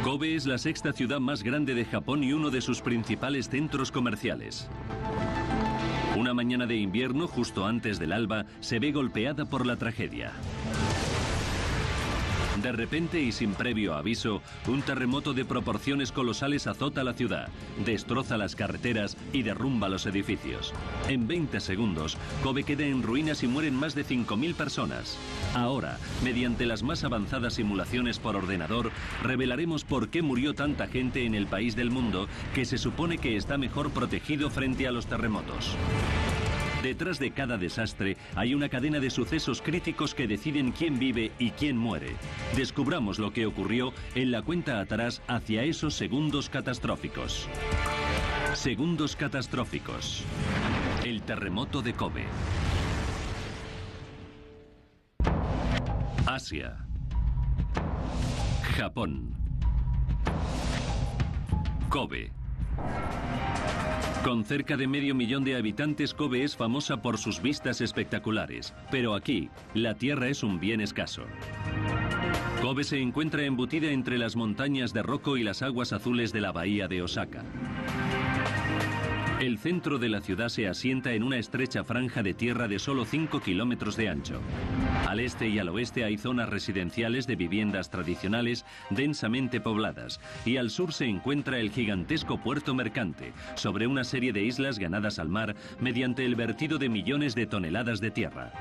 Kobe es la sexta ciudad más grande de Japón y uno de sus principales centros comerciales. Una mañana de invierno, justo antes del alba, se ve golpeada por la tragedia. De repente y sin previo aviso, un terremoto de proporciones colosales azota la ciudad, destroza las carreteras y derrumba los edificios. En 20 segundos, Kobe queda en ruinas y mueren más de 5.000 personas. Ahora, mediante las más avanzadas simulaciones por ordenador, revelaremos por qué murió tanta gente en el país del mundo que se supone que está mejor protegido frente a los terremotos. Detrás de cada desastre hay una cadena de sucesos críticos que deciden quién vive y quién muere. Descubramos lo que ocurrió en la cuenta atrás hacia esos segundos catastróficos. Segundos catastróficos. El terremoto de Kobe. Asia. Japón. Kobe. Con cerca de medio millón de habitantes, Kobe es famosa por sus vistas espectaculares. Pero aquí, la tierra es un bien escaso. Kobe se encuentra embutida entre las montañas de Rokko y las aguas azules de la bahía de Osaka. El centro de la ciudad se asienta en una estrecha franja de tierra de solo 5 kilómetros de ancho. Al este y al oeste hay zonas residenciales de viviendas tradicionales densamente pobladas, y al sur se encuentra el gigantesco puerto mercante, sobre una serie de islas ganadas al mar mediante el vertido de millones de toneladas de tierra.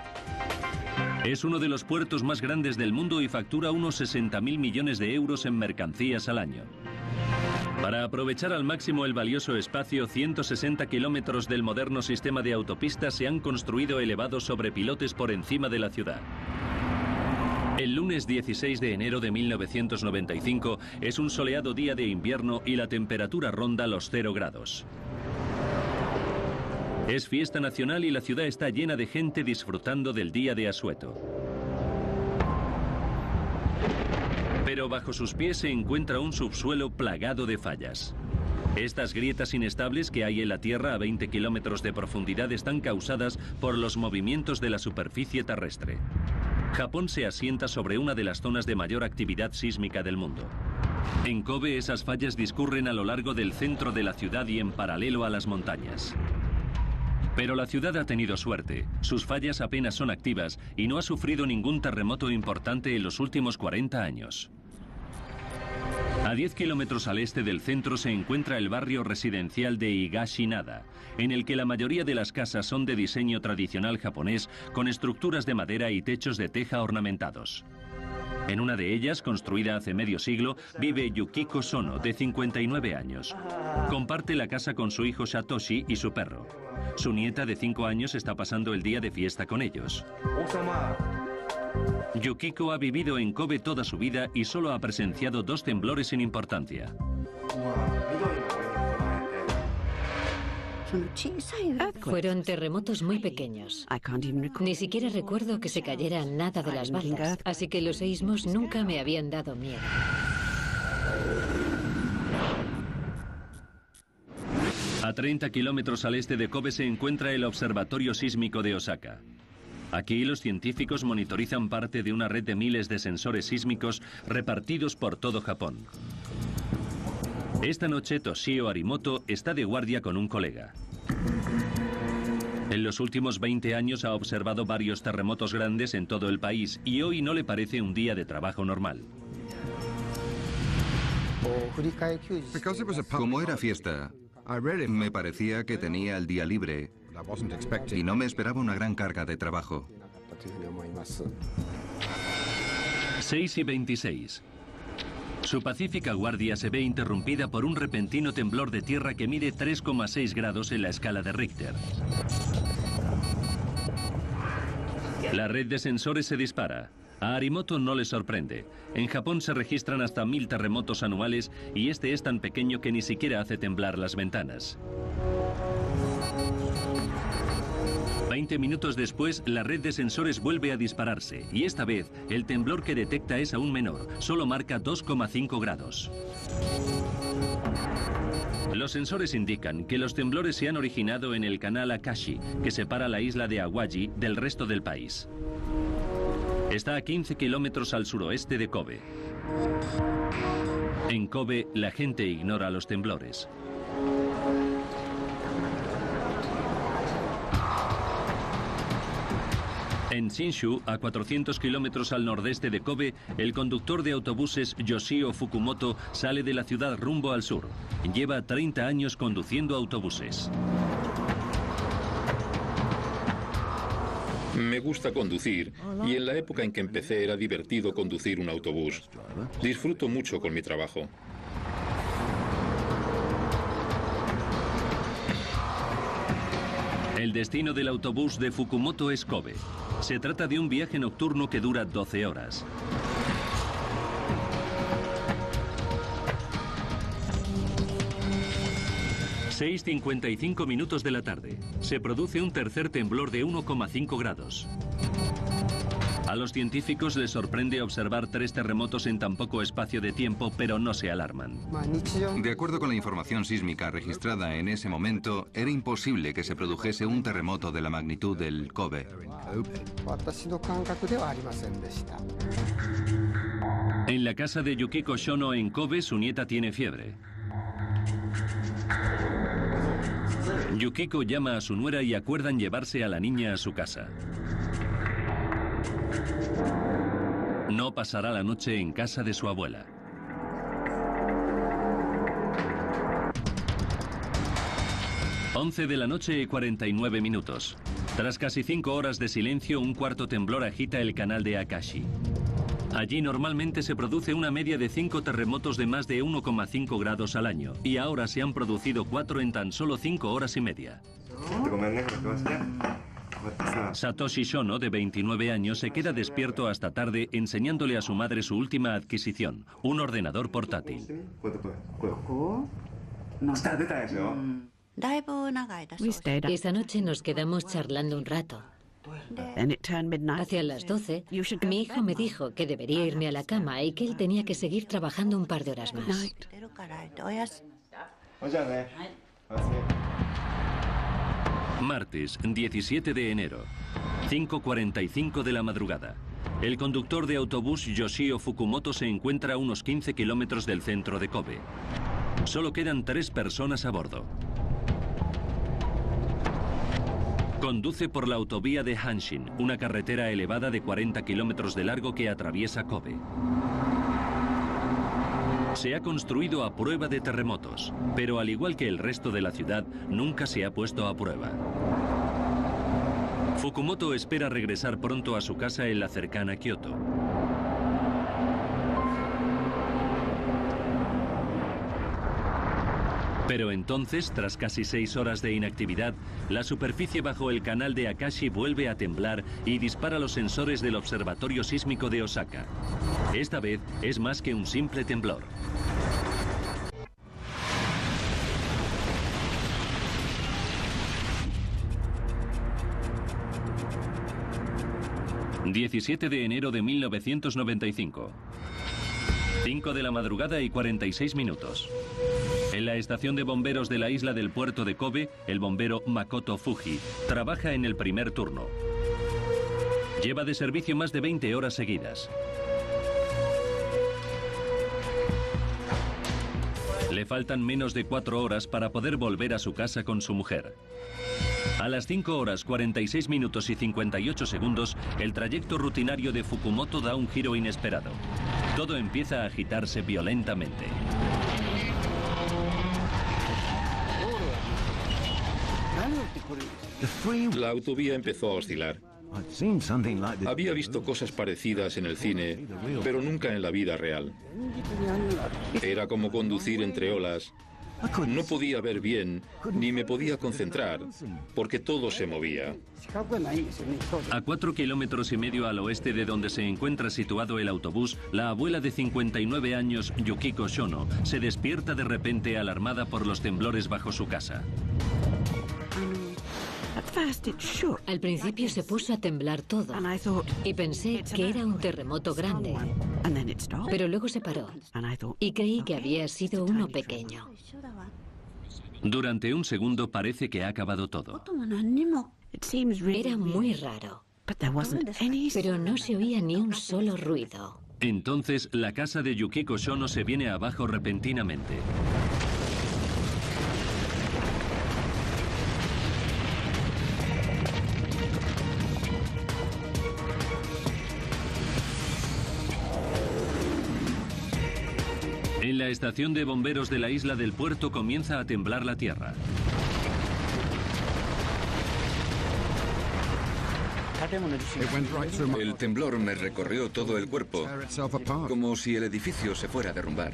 Es uno de los puertos más grandes del mundo y factura unos 60.000 millones de euros en mercancías al año. Para aprovechar al máximo el valioso espacio, 160 kilómetros del moderno sistema de autopistas se han construido elevados sobre pilotes por encima de la ciudad. El lunes 16 de enero de 1995 es un soleado día de invierno y la temperatura ronda los 0 grados. Es fiesta nacional y la ciudad está llena de gente disfrutando del día de asueto. Pero bajo sus pies se encuentra un subsuelo plagado de fallas. Estas grietas inestables que hay en la Tierra a 20 kilómetros de profundidad están causadas por los movimientos de la superficie terrestre. Japón se asienta sobre una de las zonas de mayor actividad sísmica del mundo. En Kobe esas fallas discurren a lo largo del centro de la ciudad y en paralelo a las montañas. Pero la ciudad ha tenido suerte. Sus fallas apenas son activas y no ha sufrido ningún terremoto importante en los últimos 40 años. A 10 kilómetros al este del centro se encuentra el barrio residencial de Higashinada, en el que la mayoría de las casas son de diseño tradicional japonés, con estructuras de madera y techos de teja ornamentados. En una de ellas, construida hace medio siglo, vive Yukiko Sono, de 59 años. Comparte la casa con su hijo Satoshi y su perro. Su nieta de 5 años está pasando el día de fiesta con ellos. Yukiko ha vivido en Kobe toda su vida y solo ha presenciado 2 temblores sin importancia. Fueron terremotos muy pequeños. Ni siquiera recuerdo que se cayera nada de las bandas, así que los seísmos nunca me habían dado miedo. A 30 kilómetros al este de Kobe se encuentra el Observatorio Sísmico de Osaka. Aquí los científicos monitorizan parte de una red de miles de sensores sísmicos repartidos por todo Japón. Esta noche Toshio Arimoto está de guardia con un colega. En los últimos 20 años ha observado varios terremotos grandes en todo el país y hoy no le parece un día de trabajo normal. Como era fiesta, me parecía que tenía el día libre y no me esperaba una gran carga de trabajo. 6:26. Su pacífica guardia se ve interrumpida por un repentino temblor de tierra que mide 3,6 grados en la escala de Richter. La red de sensores se dispara. A Arimoto no le sorprende. En Japón se registran hasta 1000 terremotos anuales y este es tan pequeño que ni siquiera hace temblar las ventanas. 20 minutos después, la red de sensores vuelve a dispararse y esta vez el temblor que detecta es aún menor, solo marca 2,5 grados. Los sensores indican que los temblores se han originado en el canal Akashi, que separa la isla de Awaji del resto del país. Está a 15 kilómetros al suroeste de Kobe. En Kobe, la gente ignora los temblores. En Shinshu, a 400 kilómetros al nordeste de Kobe, el conductor de autobuses Yoshio Fukumoto sale de la ciudad rumbo al sur. Lleva 30 años conduciendo autobuses. Me gusta conducir y en la época en que empecé era divertido conducir un autobús. Disfruto mucho con mi trabajo. El destino del autobús de Fukumoto es Kobe. Se trata de un viaje nocturno que dura 12 horas. ...6:55 de la tarde. Se produce un tercer temblor de 1,5 grados. A los científicos les sorprende observar 3 terremotos en tan poco espacio de tiempo, pero no se alarman. De acuerdo con la información sísmica registrada en ese momento, era imposible que se produjese un terremoto de la magnitud del Kobe. En la casa de Yukiko Shono en Kobe, su nieta tiene fiebre. Yukiko llama a su nuera y acuerdan llevarse a la niña a su casa. No pasará la noche en casa de su abuela. ...11 de la noche y 49 minutos. Tras casi 5 horas de silencio, un cuarto temblor agita el canal de Akashi. Allí normalmente se produce una media de 5 terremotos de más de 1,5 grados al año, y ahora se han producido 4 en tan solo 5 horas y media. Satoshi Shono, de 29 años, se queda despierto hasta tarde enseñándole a su madre su última adquisición, un ordenador portátil. Esa noche nos quedamos charlando un rato. Hacia las 12, mi hijo me dijo que debería irme a la cama y que él tenía que seguir trabajando un par de horas más. Martes, 17 de enero, 5:45 de la madrugada. El conductor de autobús Yoshio Fukumoto se encuentra a unos 15 kilómetros del centro de Kobe. Solo quedan 3 personas a bordo. Conduce por la autovía de Hanshin, una carretera elevada de 40 kilómetros de largo que atraviesa Kobe. Se ha construido a prueba de terremotos, pero al igual que el resto de la ciudad, nunca se ha puesto a prueba. Fukumoto espera regresar pronto a su casa en la cercana Kioto. Pero entonces, tras casi 6 horas de inactividad, la superficie bajo el canal de Akashi vuelve a temblar y dispara los sensores del Observatorio Sísmico de Osaka. Esta vez es más que un simple temblor. ...17 de enero de 1995... ...5 de la madrugada y 46 minutos... En la estación de bomberos de la isla del puerto de Kobe, el bombero Makoto Fuji trabaja en el primer turno. Lleva de servicio más de 20 horas seguidas. Le faltan menos de 4 horas para poder volver a su casa con su mujer. A las 5 horas 46 minutos y 58 segundos, el trayecto rutinario de Fukumoto da un giro inesperado. Todo empieza a agitarse violentamente. La autovía empezó a oscilar. Había visto cosas parecidas en el cine, pero nunca en la vida real. Era como conducir entre olas. No podía ver bien, ni me podía concentrar, porque todo se movía. A 4,5 kilómetros al oeste de donde se encuentra situado el autobús, la abuela de 59 años, Yukiko Shono, se despierta de repente alarmada por los temblores bajo su casa. Al principio se puso a temblar todo y pensé que era un terremoto grande, pero luego se paró y creí que había sido uno pequeño. Durante un segundo parece que ha acabado todo. Era muy raro, pero no se oía ni un solo ruido. Entonces, la casa de Yukiko Shono se viene abajo repentinamente. En la estación de bomberos de la isla del puerto comienza a temblar la tierra. El temblor me recorrió todo el cuerpo, como si el edificio se fuera a derrumbar.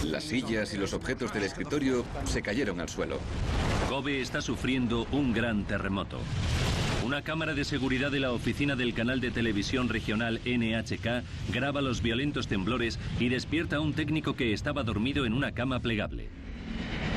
Las sillas y los objetos del escritorio se cayeron al suelo. Kobe está sufriendo un gran terremoto. Una cámara de seguridad de la oficina del canal de televisión regional NHK graba los violentos temblores y despierta a un técnico que estaba dormido en una cama plegable.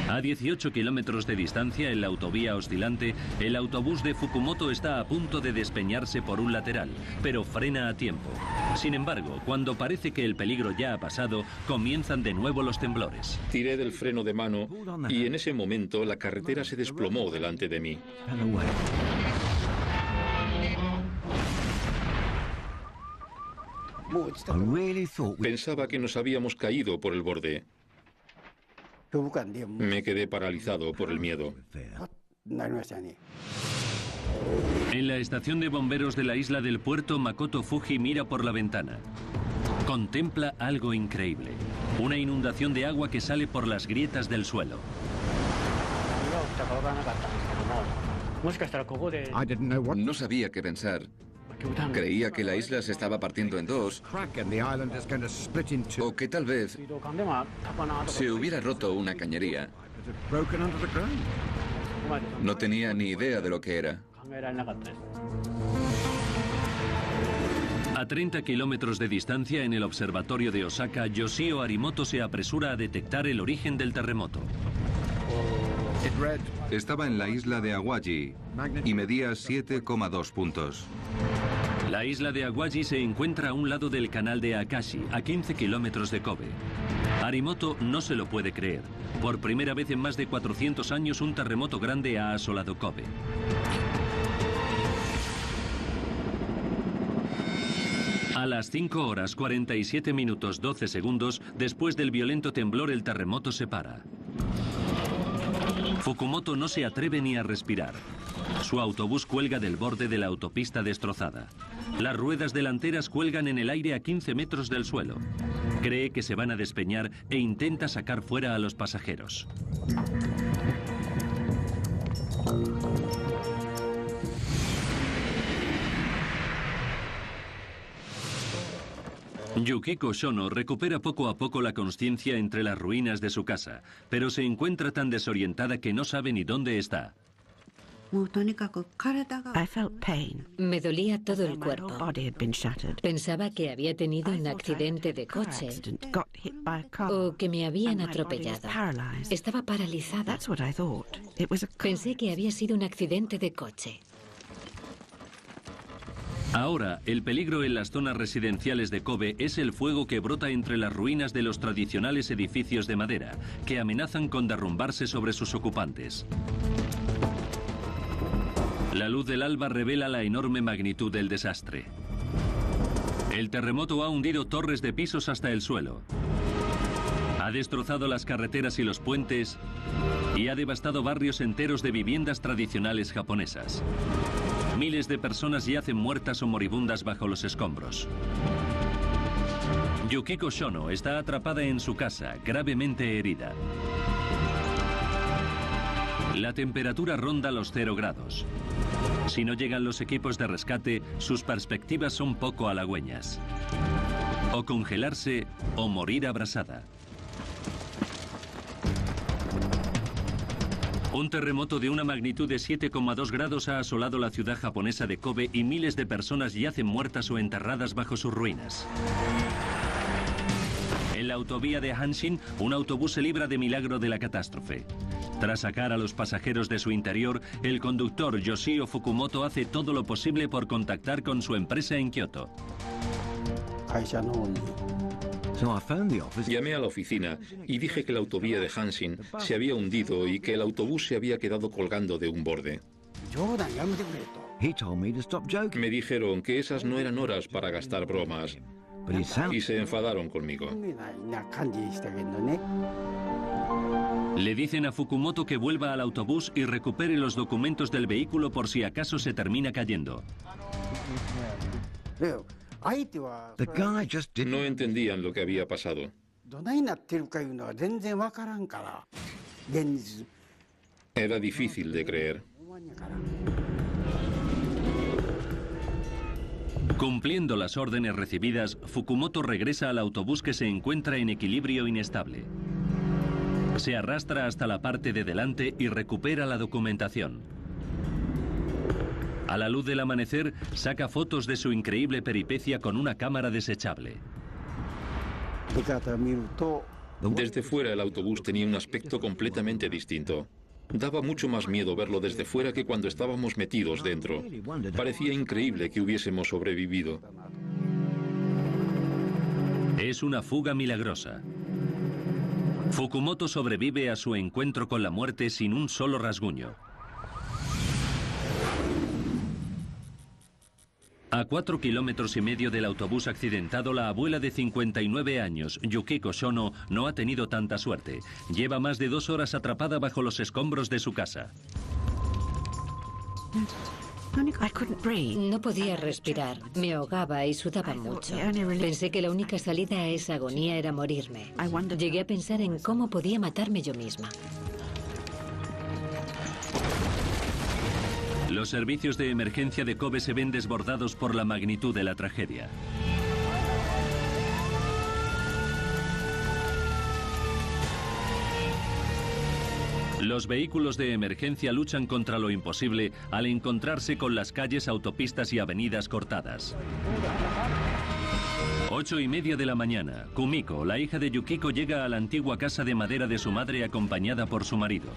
A 18 kilómetros de distancia, en la autovía oscilante, el autobús de Fukumoto está a punto de despeñarse por un lateral, pero frena a tiempo. Sin embargo, cuando parece que el peligro ya ha pasado, comienzan de nuevo los temblores. Tiré del freno de mano y en ese momento la carretera se desplomó delante de mí. Pensaba que nos habíamos caído por el borde. Me quedé paralizado por el miedo. En la estación de bomberos de la isla del puerto, Makoto Fuji mira por la ventana. Contempla algo increíble. Una inundación de agua que sale por las grietas del suelo. No sabía qué pensar. Creía que la isla se estaba partiendo en dos, o que tal vez se hubiera roto una cañería. No tenía ni idea de lo que era. A 30 kilómetros de distancia, en el observatorio de Osaka, Yoshio Arimoto se apresura a detectar el origen del terremoto. Estaba en la isla de Awaji y medía 7,2 puntos. La isla de Awaji se encuentra a un lado del canal de Akashi, a 15 kilómetros de Kobe. Arimoto no se lo puede creer. Por primera vez en más de 400 años, un terremoto grande ha asolado Kobe. A las 5 horas 47 minutos 12 segundos, después del violento temblor, el terremoto se para. Fukumoto no se atreve ni a respirar. Su autobús cuelga del borde de la autopista destrozada. Las ruedas delanteras cuelgan en el aire a 15 metros del suelo. Cree que se van a despeñar e intenta sacar fuera a los pasajeros. Yukiko Shono recupera poco a poco la consciencia entre las ruinas de su casa, pero se encuentra tan desorientada que no sabe ni dónde está. Me dolía todo el cuerpo. Pensaba que había tenido un accidente de coche o que me habían atropellado. Estaba paralizada. Pensé que había sido un accidente de coche. Ahora, el peligro en las zonas residenciales de Kobe es el fuego que brota entre las ruinas de los tradicionales edificios de madera, que amenazan con derrumbarse sobre sus ocupantes. La luz del alba revela la enorme magnitud del desastre. El terremoto ha hundido torres de pisos hasta el suelo. Ha destrozado las carreteras y los puentes y ha devastado barrios enteros de viviendas tradicionales japonesas. Miles de personas yacen muertas o moribundas bajo los escombros. Yukiko Shono está atrapada en su casa, gravemente herida. La temperatura ronda los 0 grados. Si no llegan los equipos de rescate, sus perspectivas son poco halagüeñas. O congelarse o morir abrasada. Un terremoto de una magnitud de 7,2 grados ha asolado la ciudad japonesa de Kobe y miles de personas yacen muertas o enterradas bajo sus ruinas. En la autovía de Hanshin, un autobús se libra de milagro de la catástrofe. Tras sacar a los pasajeros de su interior, el conductor Yoshio Fukumoto hace todo lo posible por contactar con su empresa en Kioto. Llamé a la oficina y dije que la autovía de Hanshin se había hundido y que el autobús se había quedado colgando de un borde. Me dijeron que esas no eran horas para gastar bromas y se enfadaron conmigo. Le dicen a Fukumoto que vuelva al autobús y recupere los documentos del vehículo por si acaso se termina cayendo. No entendían lo que había pasado. Era difícil de creer. Cumpliendo las órdenes recibidas, Fukumoto regresa al autobús que se encuentra en equilibrio inestable. Se arrastra hasta la parte de delante y recupera la documentación. A la luz del amanecer, saca fotos de su increíble peripecia con una cámara desechable. Desde fuera el autobús tenía un aspecto completamente distinto. Daba mucho más miedo verlo desde fuera que cuando estábamos metidos dentro. Parecía increíble que hubiésemos sobrevivido. Es una fuga milagrosa. Fukumoto sobrevive a su encuentro con la muerte sin un solo rasguño. A 4,5 kilómetros del autobús accidentado, la abuela de 59 años, Yukiko Shono, no ha tenido tanta suerte. Lleva más de 2 horas atrapada bajo los escombros de su casa. No podía respirar, me ahogaba y sudaba mucho. Pensé que la única salida a esa agonía era morirme. Llegué a pensar en cómo podía matarme yo misma. Los servicios de emergencia de Kobe se ven desbordados por la magnitud de la tragedia. Los vehículos de emergencia luchan contra lo imposible al encontrarse con las calles, autopistas y avenidas cortadas. 8:30 de la mañana, Kumiko, la hija de Yukiko, llega a la antigua casa de madera de su madre acompañada por su marido.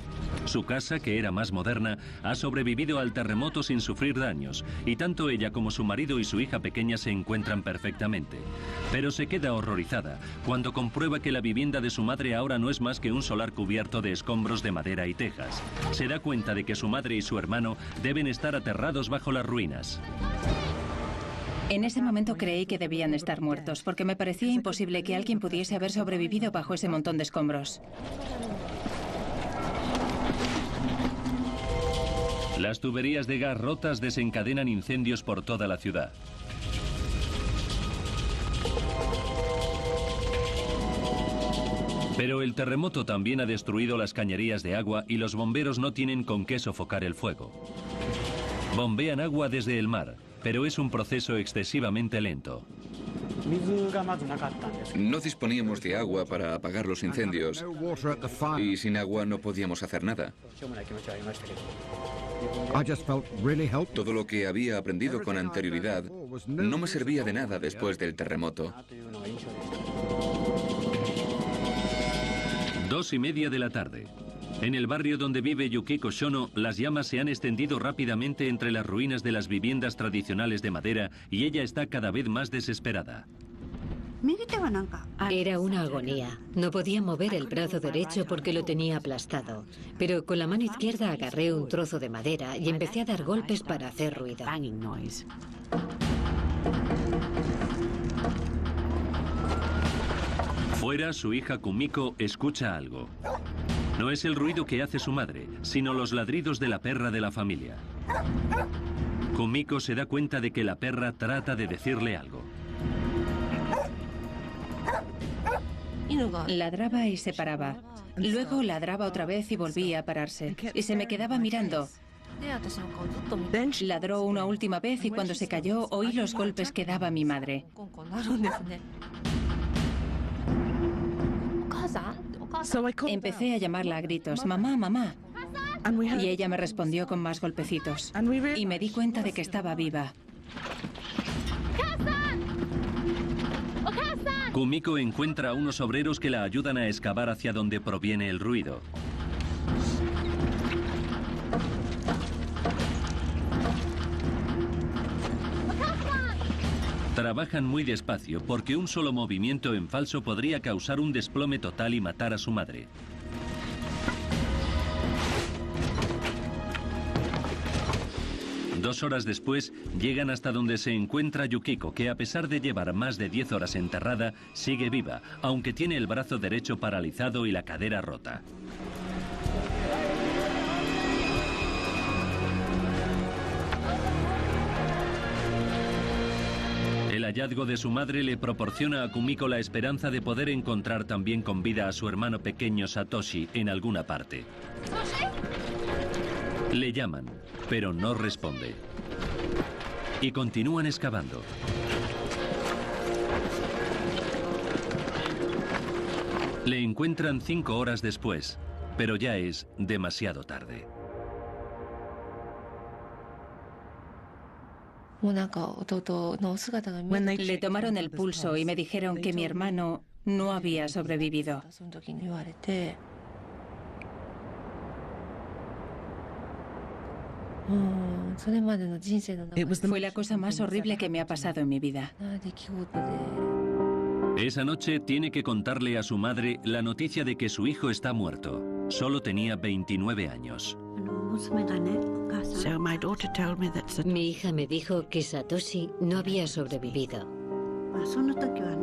Su casa, que era más moderna, ha sobrevivido al terremoto sin sufrir daños, y tanto ella como su marido y su hija pequeña se encuentran perfectamente. Pero se queda horrorizada cuando comprueba que la vivienda de su madre ahora no es más que un solar cubierto de escombros de madera y tejas. Se da cuenta de que su madre y su hermano deben estar aterrados bajo las ruinas. En ese momento creí que debían estar muertos, porque me parecía imposible que alguien pudiese haber sobrevivido bajo ese montón de escombros. Las tuberías de gas rotas desencadenan incendios por toda la ciudad. Pero el terremoto también ha destruido las cañerías de agua y los bomberos no tienen con qué sofocar el fuego. Bombean agua desde el mar, pero es un proceso excesivamente lento. No disponíamos de agua para apagar los incendios y sin agua no podíamos hacer nada. Todo lo que había aprendido con anterioridad no me servía de nada después del terremoto. 2:30 de la tarde. En el barrio donde vive Yukiko Shono, las llamas se han extendido rápidamente entre las ruinas de las viviendas tradicionales de madera y ella está cada vez más desesperada. Era una agonía. No podía mover el brazo derecho porque lo tenía aplastado. Pero con la mano izquierda agarré un trozo de madera y empecé a dar golpes para hacer ruido. Fuera, su hija Kumiko escucha algo. No es el ruido que hace su madre, sino los ladridos de la perra de la familia. Kumiko se da cuenta de que la perra trata de decirle algo. Ladraba y se paraba. Luego ladraba otra vez y volvía a pararse. Y se me quedaba mirando. Ladró una última vez y cuando se cayó oí los golpes que daba mi madre. Empecé a llamarla a gritos, mamá, mamá. Y ella me respondió con más golpecitos. Y me di cuenta de que estaba viva. Kumiko encuentra a unos obreros que la ayudan a excavar hacia donde proviene el ruido. Trabajan muy despacio porque un solo movimiento en falso podría causar un desplome total y matar a su madre. 2 horas después, llegan hasta donde se encuentra Yukiko, que a pesar de llevar más de 10 horas enterrada, sigue viva, aunque tiene el brazo derecho paralizado y la cadera rota. El hallazgo de su madre le proporciona a Kumiko la esperanza de poder encontrar también con vida a su hermano pequeño Satoshi en alguna parte. Le llaman, pero no responde. Y continúan excavando. Le encuentran 5 horas después, pero ya es demasiado tarde. Le tomaron el pulso y me dijeron que mi hermano no había sobrevivido. Fue la cosa más horrible que me ha pasado en mi vida. Esa noche tiene que contarle a su madre la noticia de que su hijo está muerto. Solo tenía 29 años. Mi hija me dijo que Satoshi no había sobrevivido.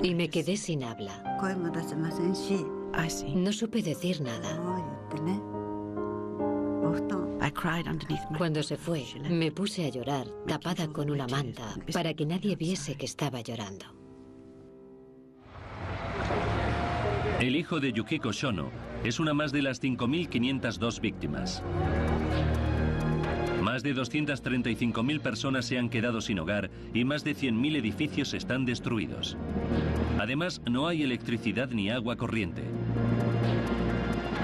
Y me quedé sin habla. No supe decir nada. Cuando se fue, me puse a llorar, tapada con una manta, para que nadie viese que estaba llorando. El hijo de Yukiko Shono es una más de las 5.502 víctimas. Más de 235.000 personas se han quedado sin hogar y más de 100.000 edificios están destruidos. Además, no hay electricidad ni agua corriente.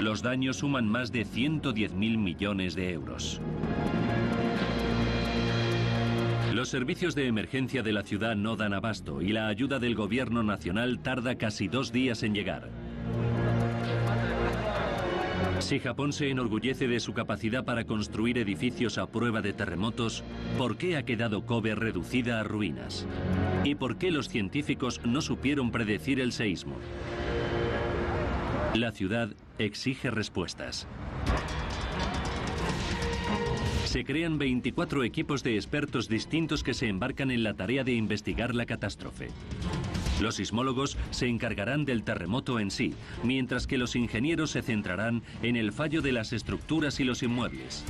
Los daños suman más de 110.000 millones de euros. Los servicios de emergencia de la ciudad no dan abasto y la ayuda del gobierno nacional tarda casi 2 días en llegar. Si Japón se enorgullece de su capacidad para construir edificios a prueba de terremotos, ¿por qué ha quedado Kobe reducida a ruinas? ¿Y por qué los científicos no supieron predecir el seísmo? La ciudad exige respuestas. Se crean 24 equipos de expertos distintos que se embarcan en la tarea de investigar la catástrofe. Los sismólogos se encargarán del terremoto en sí, mientras que los ingenieros se centrarán en el fallo de las estructuras y los inmuebles.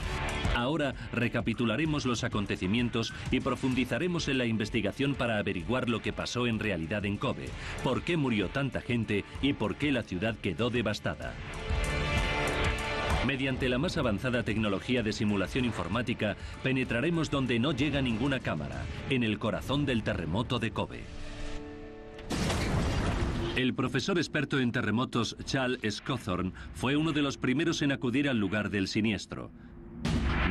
Ahora recapitularemos los acontecimientos y profundizaremos en la investigación para averiguar lo que pasó en realidad en Kobe, por qué murió tanta gente y por qué la ciudad quedó devastada. Mediante la más avanzada tecnología de simulación informática, penetraremos donde no llega ninguna cámara, en el corazón del terremoto de Kobe. El profesor experto en terremotos Charles Scawthorne fue uno de los primeros en acudir al lugar del siniestro.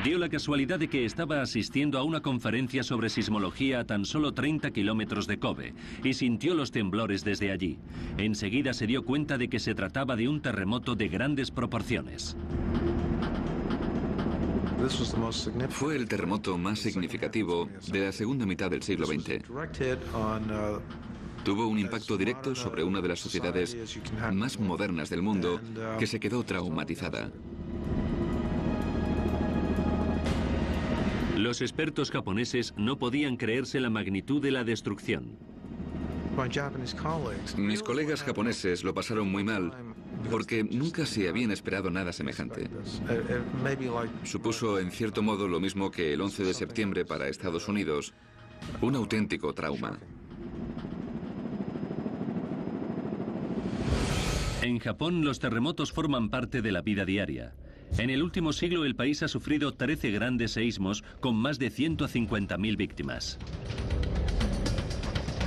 Dio la casualidad de que estaba asistiendo a una conferencia sobre sismología a tan solo 30 kilómetros de Kobe y sintió los temblores desde allí. Enseguida se dio cuenta de que se trataba de un terremoto de grandes proporciones. Fue el terremoto más significativo de la segunda mitad del siglo XX. Tuvo un impacto directo sobre una de las sociedades más modernas del mundo que se quedó traumatizada. Los expertos japoneses no podían creerse la magnitud de la destrucción. Mis colegas japoneses lo pasaron muy mal porque nunca se habían esperado nada semejante. Supuso en cierto modo lo mismo que el 11 de septiembre para Estados Unidos, un auténtico trauma. En Japón, los terremotos forman parte de la vida diaria. En el último siglo, el país ha sufrido 13 grandes seísmos con más de 150.000 víctimas.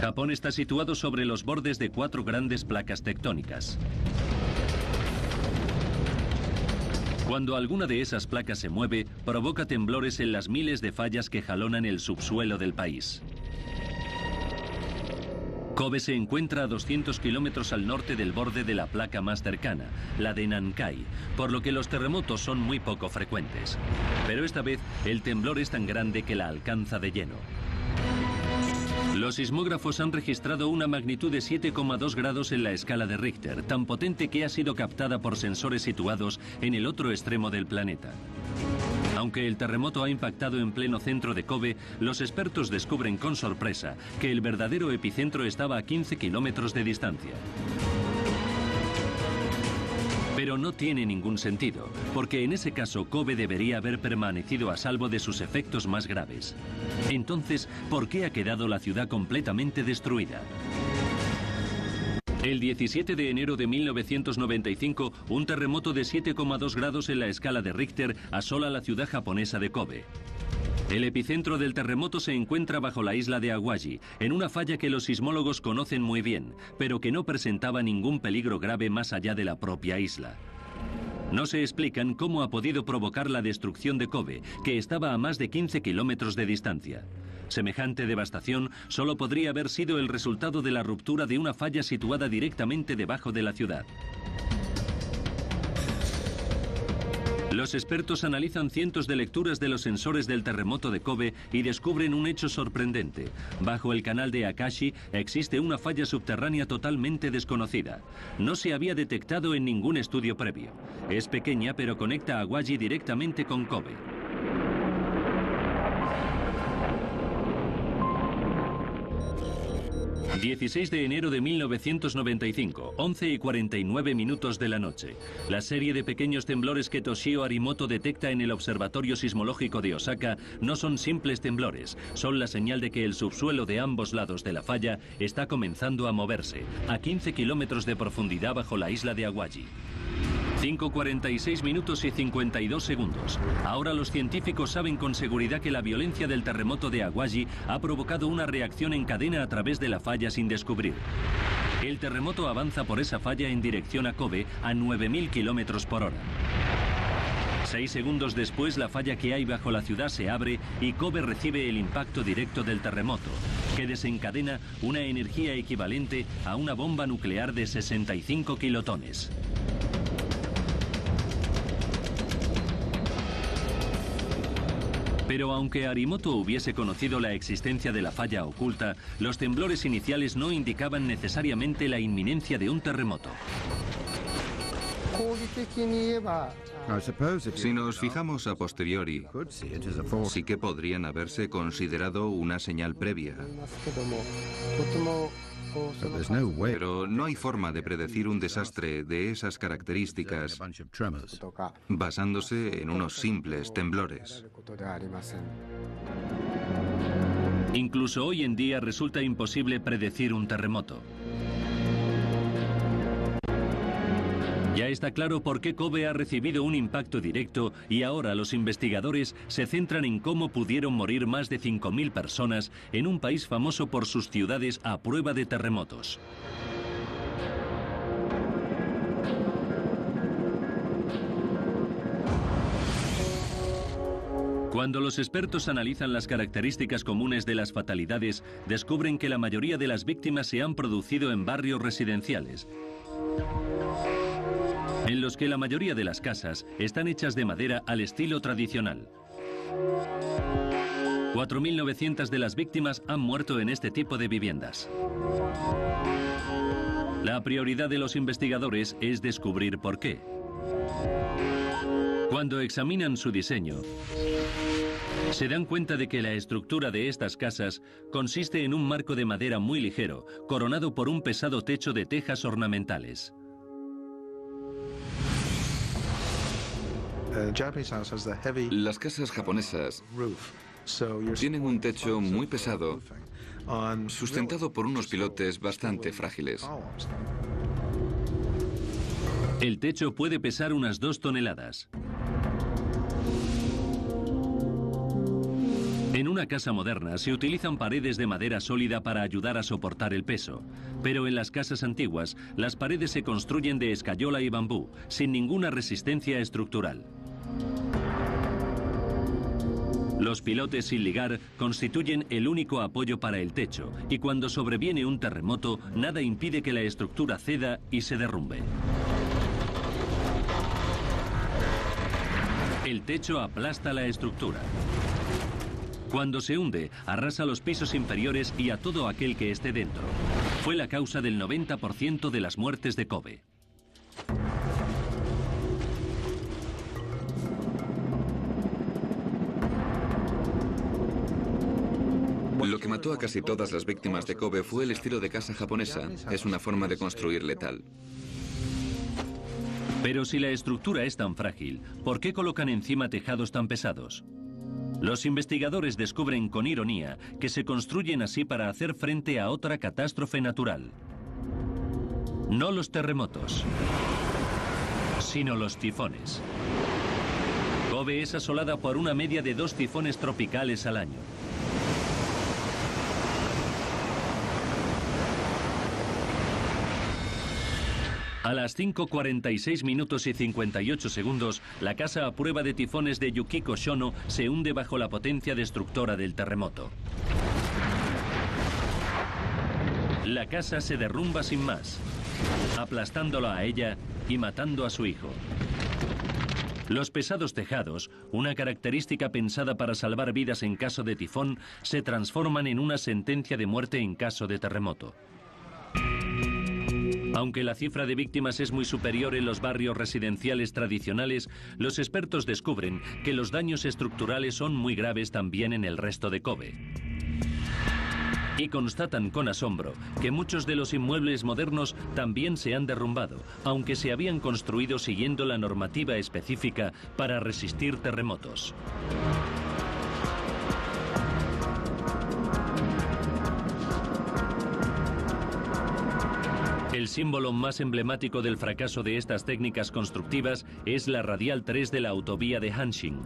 Japón está situado sobre los bordes de 4 grandes placas tectónicas. Cuando alguna de esas placas se mueve, provoca temblores en las miles de fallas que jalonan el subsuelo del país. Kobe se encuentra a 200 kilómetros al norte del borde de la placa más cercana, la de Nankai, por lo que los terremotos son muy poco frecuentes. Pero esta vez el temblor es tan grande que la alcanza de lleno. Los sismógrafos han registrado una magnitud de 7,2 grados en la escala de Richter, tan potente que ha sido captada por sensores situados en el otro extremo del planeta. Aunque el terremoto ha impactado en pleno centro de Kobe, los expertos descubren con sorpresa que el verdadero epicentro estaba a 15 kilómetros de distancia. Pero no tiene ningún sentido, porque en ese caso Kobe debería haber permanecido a salvo de sus efectos más graves. Entonces, ¿por qué ha quedado la ciudad completamente destruida? El 17 de enero de 1995, un terremoto de 7,2 grados en la escala de Richter asola la ciudad japonesa de Kobe. El epicentro del terremoto se encuentra bajo la isla de Awaji, en una falla que los sismólogos conocen muy bien, pero que no presentaba ningún peligro grave más allá de la propia isla. No se explican cómo ha podido provocar la destrucción de Kobe, que estaba a más de 15 kilómetros de distancia. Semejante devastación solo podría haber sido el resultado de la ruptura de una falla situada directamente debajo de la ciudad. Los expertos analizan cientos de lecturas de los sensores del terremoto de Kobe y descubren un hecho sorprendente. Bajo el canal de Akashi existe una falla subterránea totalmente desconocida. No se había detectado en ningún estudio previo. Es pequeña, pero conecta a Awaji directamente con Kobe. 16 de enero de 1995, 11:49 de la noche. La serie de pequeños temblores que Toshio Arimoto detecta en el Observatorio Sismológico de Osaka no son simples temblores, son la señal de que el subsuelo de ambos lados de la falla está comenzando a moverse, a 15 kilómetros de profundidad bajo la isla de Awaji. 5:46 y 52 segundos. Ahora los científicos saben con seguridad que la violencia del terremoto de Awaji ha provocado una reacción en cadena a través de la falla sin descubrir. El terremoto avanza por esa falla en dirección a Kobe a 9.000 kilómetros por hora. 6 segundos después, la falla que hay bajo la ciudad se abre y Kobe recibe el impacto directo del terremoto, que desencadena una energía equivalente a una bomba nuclear de 65 kilotones. Pero aunque Arimoto hubiese conocido la existencia de la falla oculta, los temblores iniciales no indicaban necesariamente la inminencia de un terremoto. Si nos fijamos a posteriori, sí que podrían haberse considerado una señal previa. Pero no hay forma de predecir un desastre de esas características basándose en unos simples temblores. Incluso hoy en día resulta imposible predecir un terremoto. Ya está claro por qué Kobe ha recibido un impacto directo y ahora los investigadores se centran en cómo pudieron morir más de 5.000 personas en un país famoso por sus ciudades a prueba de terremotos. Cuando los expertos analizan las características comunes de las fatalidades, descubren que la mayoría de las víctimas se han producido en barrios residenciales, en los que la mayoría de las casas están hechas de madera al estilo tradicional. 4.900 de las víctimas han muerto en este tipo de viviendas. La prioridad de los investigadores es descubrir por qué. Cuando examinan su diseño, se dan cuenta de que la estructura de estas casas consiste en un marco de madera muy ligero, coronado por un pesado techo de tejas ornamentales. Las casas japonesas tienen un techo muy pesado, sustentado por unos pilotes bastante frágiles. El techo puede pesar unas 2 toneladas. En una casa moderna se utilizan paredes de madera sólida para ayudar a soportar el peso, pero en las casas antiguas las paredes se construyen de escayola y bambú, sin ninguna resistencia estructural. Los pilotes sin ligar constituyen el único apoyo para el techo, y cuando sobreviene un terremoto, nada impide que la estructura ceda y se derrumbe. El techo aplasta la estructura. Cuando se hunde, arrasa los pisos inferiores y a todo aquel que esté dentro. Fue la causa del 90% de las muertes de Kobe. Lo que mató a casi todas las víctimas de Kobe fue el estilo de casa japonesa. Es una forma de construir letal. Pero si la estructura es tan frágil, ¿por qué colocan encima tejados tan pesados? Los investigadores descubren con ironía que se construyen así para hacer frente a otra catástrofe natural. No los terremotos, sino los tifones. Kobe es asolada por una media de 2 tifones tropicales al año. A las 5:46 minutos y 58 segundos, la casa a prueba de tifones de Yukiko Shono se hunde bajo la potencia destructora del terremoto. La casa se derrumba sin más, aplastándola a ella y matando a su hijo. Los pesados tejados, una característica pensada para salvar vidas en caso de tifón, se transforman en una sentencia de muerte en caso de terremoto. Aunque la cifra de víctimas es muy superior en los barrios residenciales tradicionales, los expertos descubren que los daños estructurales son muy graves también en el resto de Kobe. Y constatan con asombro que muchos de los inmuebles modernos también se han derrumbado, aunque se habían construido siguiendo la normativa específica para resistir terremotos. El símbolo más emblemático del fracaso de estas técnicas constructivas es la Radial 3 de la autovía de Hanshin.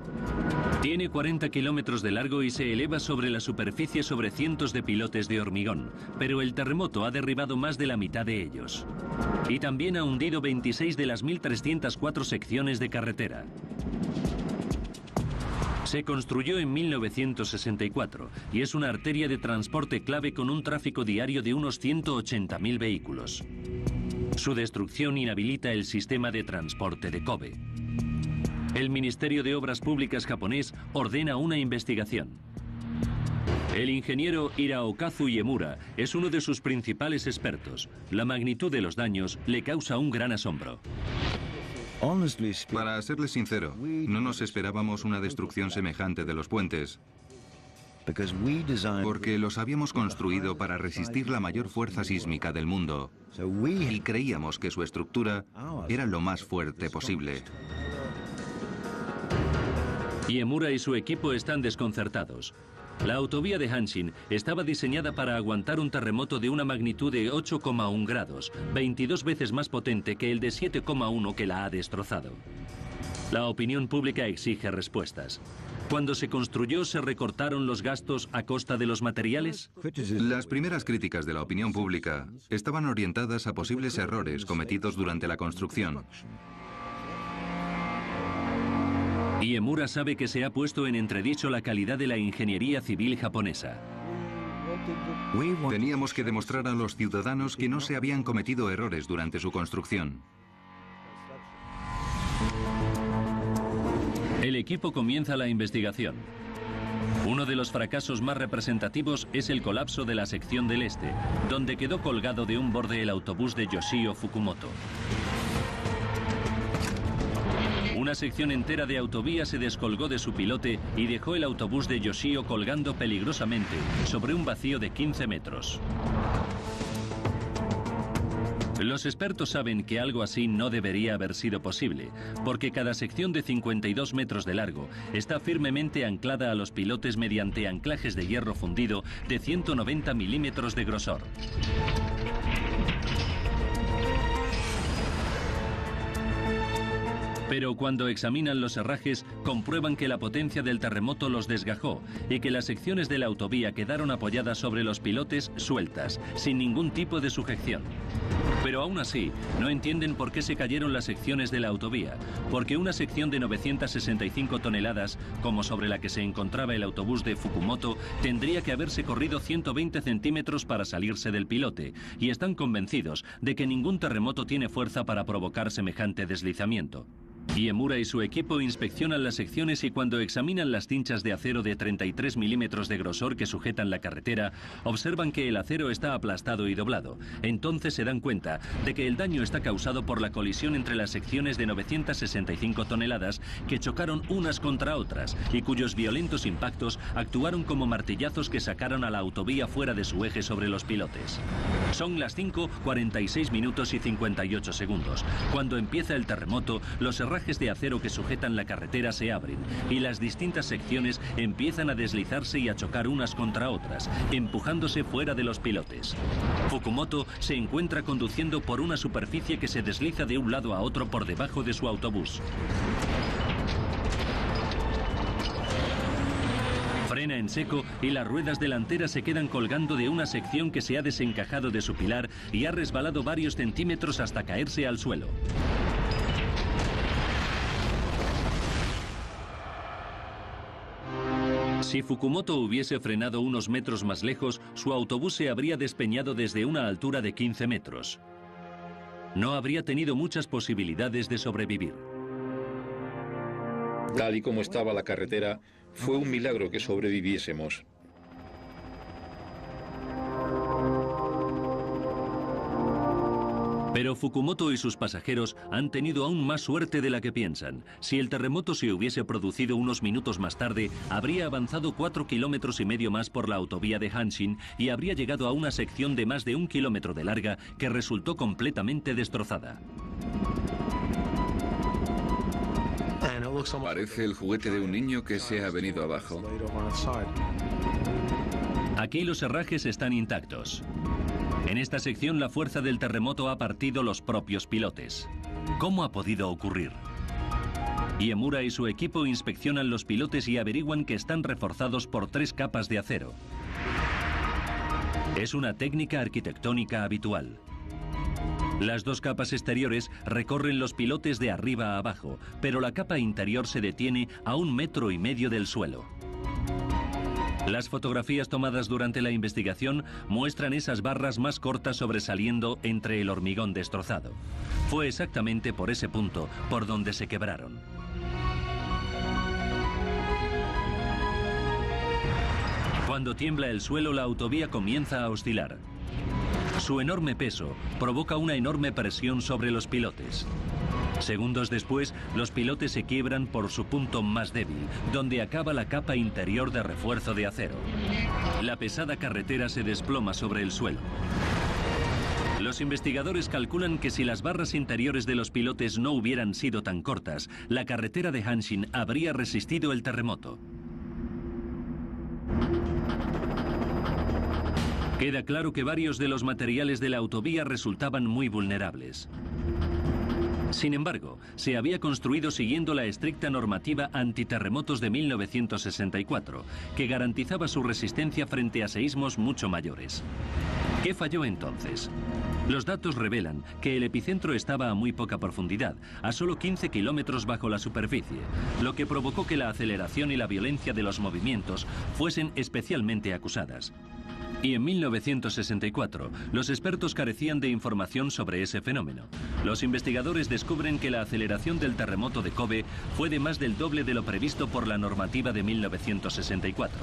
Tiene 40 kilómetros de largo y se eleva sobre la superficie sobre cientos de pilotes de hormigón, pero el terremoto ha derribado más de la mitad de ellos. Y también ha hundido 26 de las 1.304 secciones de carretera. Se construyó en 1964 y es una arteria de transporte clave con un tráfico diario de unos 180.000 vehículos. Su destrucción inhabilita el sistema de transporte de Kobe. El Ministerio de Obras Públicas japonés ordena una investigación. El ingeniero Hiraokazu Iemura es uno de sus principales expertos. La magnitud de los daños le causa un gran asombro. Para serles sincero, no nos esperábamos una destrucción semejante de los puentes, porque los habíamos construido para resistir la mayor fuerza sísmica del mundo y creíamos que su estructura era lo más fuerte posible. Iemura y su equipo están desconcertados. La autovía de Hanshin estaba diseñada para aguantar un terremoto de una magnitud de 8,1 grados, 22 veces más potente que el de 7,1 que la ha destrozado. La opinión pública exige respuestas. Cuando se construyó, ¿se recortaron los gastos a costa de los materiales? Las primeras críticas de la opinión pública estaban orientadas a posibles errores cometidos durante la construcción. Iemura sabe que se ha puesto en entredicho la calidad de la ingeniería civil japonesa. Teníamos que demostrar a los ciudadanos que no se habían cometido errores durante su construcción. El equipo comienza la investigación. Uno de los fracasos más representativos es el colapso de la sección del este, donde quedó colgado de un borde el autobús de Yoshio Fukumoto. Una sección entera de autovía se descolgó de su pilote y dejó el autobús de Yoshio colgando peligrosamente sobre un vacío de 15 metros. Los expertos saben que algo así no debería haber sido posible, porque cada sección de 52 metros de largo está firmemente anclada a los pilotes mediante anclajes de hierro fundido de 190 milímetros de grosor. Pero cuando examinan los herrajes, comprueban que la potencia del terremoto los desgajó y que las secciones de la autovía quedaron apoyadas sobre los pilotes sueltas, sin ningún tipo de sujeción. Pero aún así, no entienden por qué se cayeron las secciones de la autovía, porque una sección de 965 toneladas, como sobre la que se encontraba el autobús de Fukumoto, tendría que haberse corrido 120 centímetros para salirse del pilote, y están convencidos de que ningún terremoto tiene fuerza para provocar semejante deslizamiento. Iemura y su equipo inspeccionan las secciones y cuando examinan las cinchas de acero de 33 milímetros de grosor que sujetan la carretera, observan que el acero está aplastado y doblado. Entonces se dan cuenta de que el daño está causado por la colisión entre las secciones de 965 toneladas que chocaron unas contra otras y cuyos violentos impactos actuaron como martillazos que sacaron a la autovía fuera de su eje sobre los pilotes. Son las 5:46 minutos y 58 segundos. Cuando empieza el terremoto, los herrajes de acero que sujetan la carretera se abren y las distintas secciones empiezan a deslizarse y a chocar unas contra otras, empujándose fuera de los pilotes. Fukumoto se encuentra conduciendo por una superficie que se desliza de un lado a otro por debajo de su autobús. Frena en seco y las ruedas delanteras se quedan colgando de una sección que se ha desencajado de su pilar y ha resbalado varios centímetros hasta caerse al suelo. Si Fukumoto hubiese frenado unos metros más lejos, su autobús se habría despeñado desde una altura de 15 metros. No habría tenido muchas posibilidades de sobrevivir. Tal y como estaba la carretera, fue un milagro que sobreviviésemos. Pero Fukumoto y sus pasajeros han tenido aún más suerte de la que piensan. Si el terremoto se hubiese producido unos minutos más tarde, habría avanzado 4,5 kilómetros más por la autovía de Hanshin y habría llegado a una sección de más de 1 kilómetro de larga que resultó completamente destrozada. Parece el juguete de un niño que se ha venido abajo. Aquí los herrajes están intactos. En esta sección la fuerza del terremoto ha partido los propios pilotes. ¿Cómo ha podido ocurrir? Iemura y su equipo inspeccionan los pilotes y averiguan que están reforzados por 3 capas de acero. Es una técnica arquitectónica habitual. Las 2 capas exteriores recorren los pilotes de arriba a abajo, pero la capa interior se detiene a 1,5 metros del suelo. Las fotografías tomadas durante la investigación muestran esas barras más cortas sobresaliendo entre el hormigón destrozado. Fue exactamente por ese punto por donde se quebraron. Cuando tiembla el suelo, la autovía comienza a oscilar. Su enorme peso provoca una enorme presión sobre los pilotes. Segundos después, los pilotes se quiebran por su punto más débil, donde acaba la capa interior de refuerzo de acero. La pesada carretera se desploma sobre el suelo. Los investigadores calculan que si las barras interiores de los pilotes no hubieran sido tan cortas, la carretera de Hanshin habría resistido el terremoto. Queda claro que varios de los materiales de la autovía resultaban muy vulnerables. Sin embargo, se había construido siguiendo la estricta normativa antiterremotos de 1964, que garantizaba su resistencia frente a seísmos mucho mayores. ¿Qué falló entonces? Los datos revelan que el epicentro estaba a muy poca profundidad, a solo 15 kilómetros bajo la superficie, lo que provocó que la aceleración y la violencia de los movimientos fuesen especialmente acusadas. Y en 1964, los expertos carecían de información sobre ese fenómeno. Los investigadores descubren que la aceleración del terremoto de Kobe fue de más del doble de lo previsto por la normativa de 1964.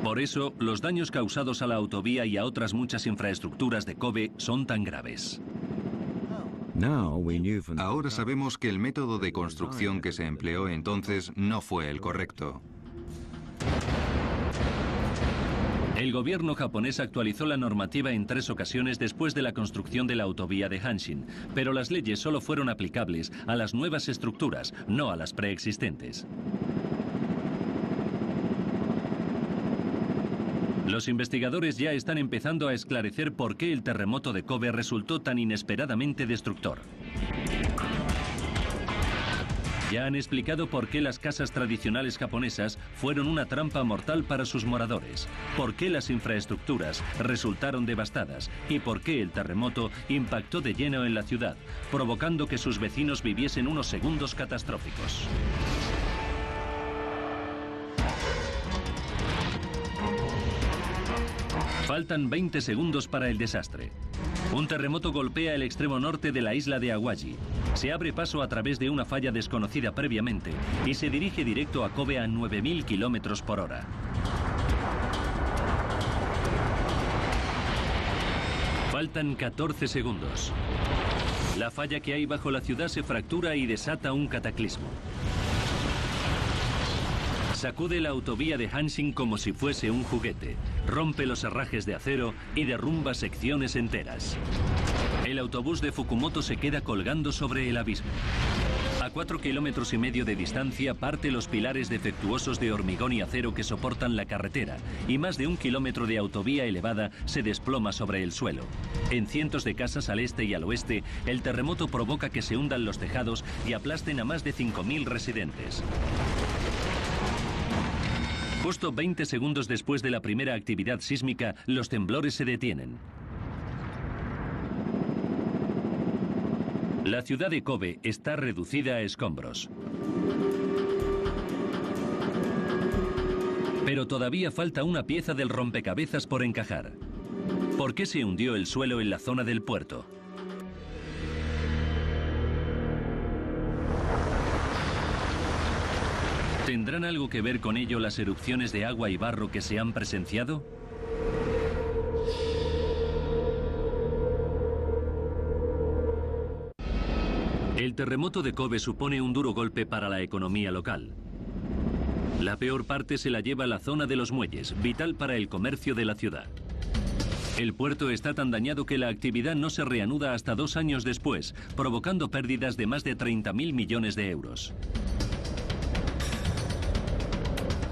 Por eso, los daños causados a la autovía y a otras muchas infraestructuras de Kobe son tan graves. Ahora sabemos que el método de construcción que se empleó entonces no fue el correcto. El gobierno japonés actualizó la normativa en 3 ocasiones después de la construcción de la autovía de Hanshin, pero las leyes solo fueron aplicables a las nuevas estructuras, no a las preexistentes. Los investigadores ya están empezando a esclarecer por qué el terremoto de Kobe resultó tan inesperadamente destructor. Ya han explicado por qué las casas tradicionales japonesas fueron una trampa mortal para sus moradores, por qué las infraestructuras resultaron devastadas y por qué el terremoto impactó de lleno en la ciudad, provocando que sus vecinos viviesen unos segundos catastróficos. Faltan 20 segundos para el desastre. Un terremoto golpea el extremo norte de la isla de Awaji. Se abre paso a través de una falla desconocida previamente y se dirige directo a Kobe a 9.000 kilómetros por hora. Faltan 14 segundos. La falla que hay bajo la ciudad se fractura y desata un cataclismo. Sacude la autovía de Hanshin como si fuese un juguete, rompe los herrajes de acero y derrumba secciones enteras. El autobús de Fukumoto se queda colgando sobre el abismo. A 4,5 kilómetros de distancia parte los pilares defectuosos de hormigón y acero que soportan la carretera y más de 1 kilómetro de autovía elevada se desploma sobre el suelo. En cientos de casas al este y al oeste, el terremoto provoca que se hundan los tejados y aplasten a más de 5.000 residentes. Justo 20 segundos después de la primera actividad sísmica, los temblores se detienen. La ciudad de Kobe está reducida a escombros. Pero todavía falta una pieza del rompecabezas por encajar. ¿Por qué se hundió el suelo en la zona del puerto? ¿Tendrán algo que ver con ello las erupciones de agua y barro que se han presenciado? El terremoto de Kobe supone un duro golpe para la economía local. La peor parte se la lleva la zona de los muelles, vital para el comercio de la ciudad. El puerto está tan dañado que la actividad no se reanuda hasta 2 años después, provocando pérdidas de más de 30.000 millones de euros.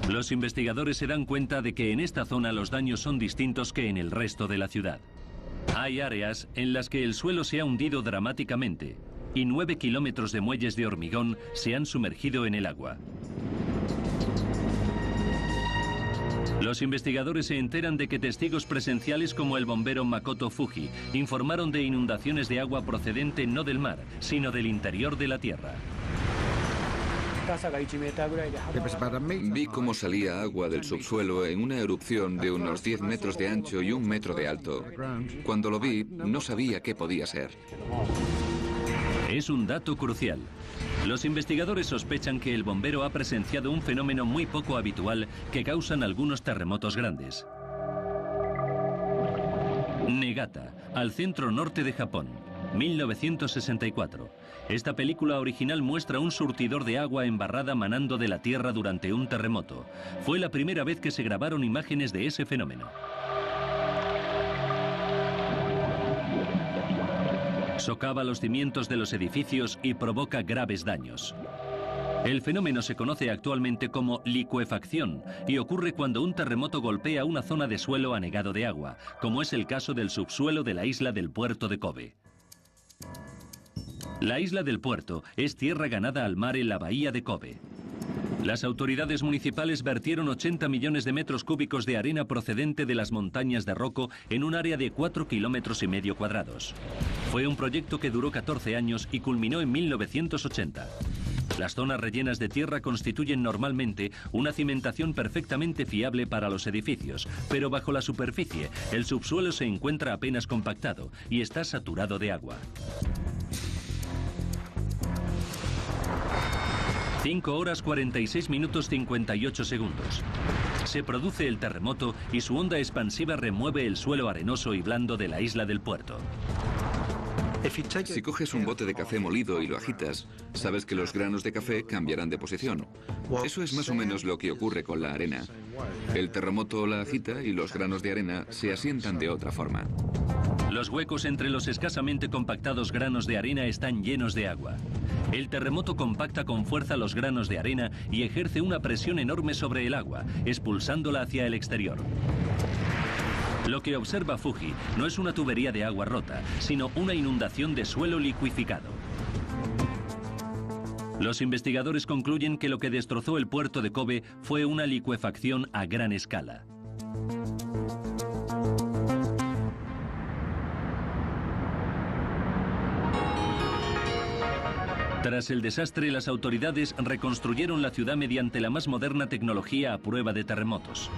Los investigadores se dan cuenta de que en esta zona los daños son distintos que en el resto de la ciudad. Hay áreas en las que el suelo se ha hundido dramáticamente y 9 kilómetros de muelles de hormigón se han sumergido en el agua. Los investigadores se enteran de que testigos presenciales como el bombero Makoto Fuji informaron de inundaciones de agua procedente no del mar, sino del interior de la tierra. Vi cómo salía agua del subsuelo en una erupción de unos 10 metros de ancho y 1 metro de alto. Cuando lo vi, no sabía qué podía ser. Es un dato crucial. Los investigadores sospechan que el bombero ha presenciado un fenómeno muy poco habitual que causan algunos terremotos grandes. Negata, al centro norte de Japón, 1964. Esta película original muestra un surtidor de agua embarrada manando de la tierra durante un terremoto. Fue la primera vez que se grabaron imágenes de ese fenómeno. Socava los cimientos de los edificios y provoca graves daños. El fenómeno se conoce actualmente como licuefacción y ocurre cuando un terremoto golpea una zona de suelo anegado de agua, como es el caso del subsuelo de la isla del puerto de Kobe. La isla del puerto es tierra ganada al mar en la bahía de Kobe. Las autoridades municipales vertieron 80 millones de metros cúbicos de arena procedente de las montañas de Roko en un área de 4,5 kilómetros cuadrados. Fue un proyecto que duró 14 años y culminó en 1980. Las zonas rellenas de tierra constituyen normalmente una cimentación perfectamente fiable para los edificios, pero bajo la superficie, el subsuelo se encuentra apenas compactado y está saturado de agua. 5 horas 46 minutos 58 segundos. Se produce el terremoto y su onda expansiva remueve el suelo arenoso y blando de la isla del puerto. Si coges un bote de café molido y lo agitas, sabes que los granos de café cambiarán de posición. Eso es más o menos lo que ocurre con la arena. El terremoto la agita y los granos de arena se asientan de otra forma. Los huecos entre los escasamente compactados granos de arena están llenos de agua. El terremoto compacta con fuerza los granos de arena y ejerce una presión enorme sobre el agua, expulsándola hacia el exterior. Lo que observa Fuji no es una tubería de agua rota, sino una inundación de suelo licuificado. Los investigadores concluyen que lo que destrozó el puerto de Kobe fue una licuefacción a gran escala. Tras el desastre, las autoridades reconstruyeron la ciudad mediante la más moderna tecnología a prueba de terremotos.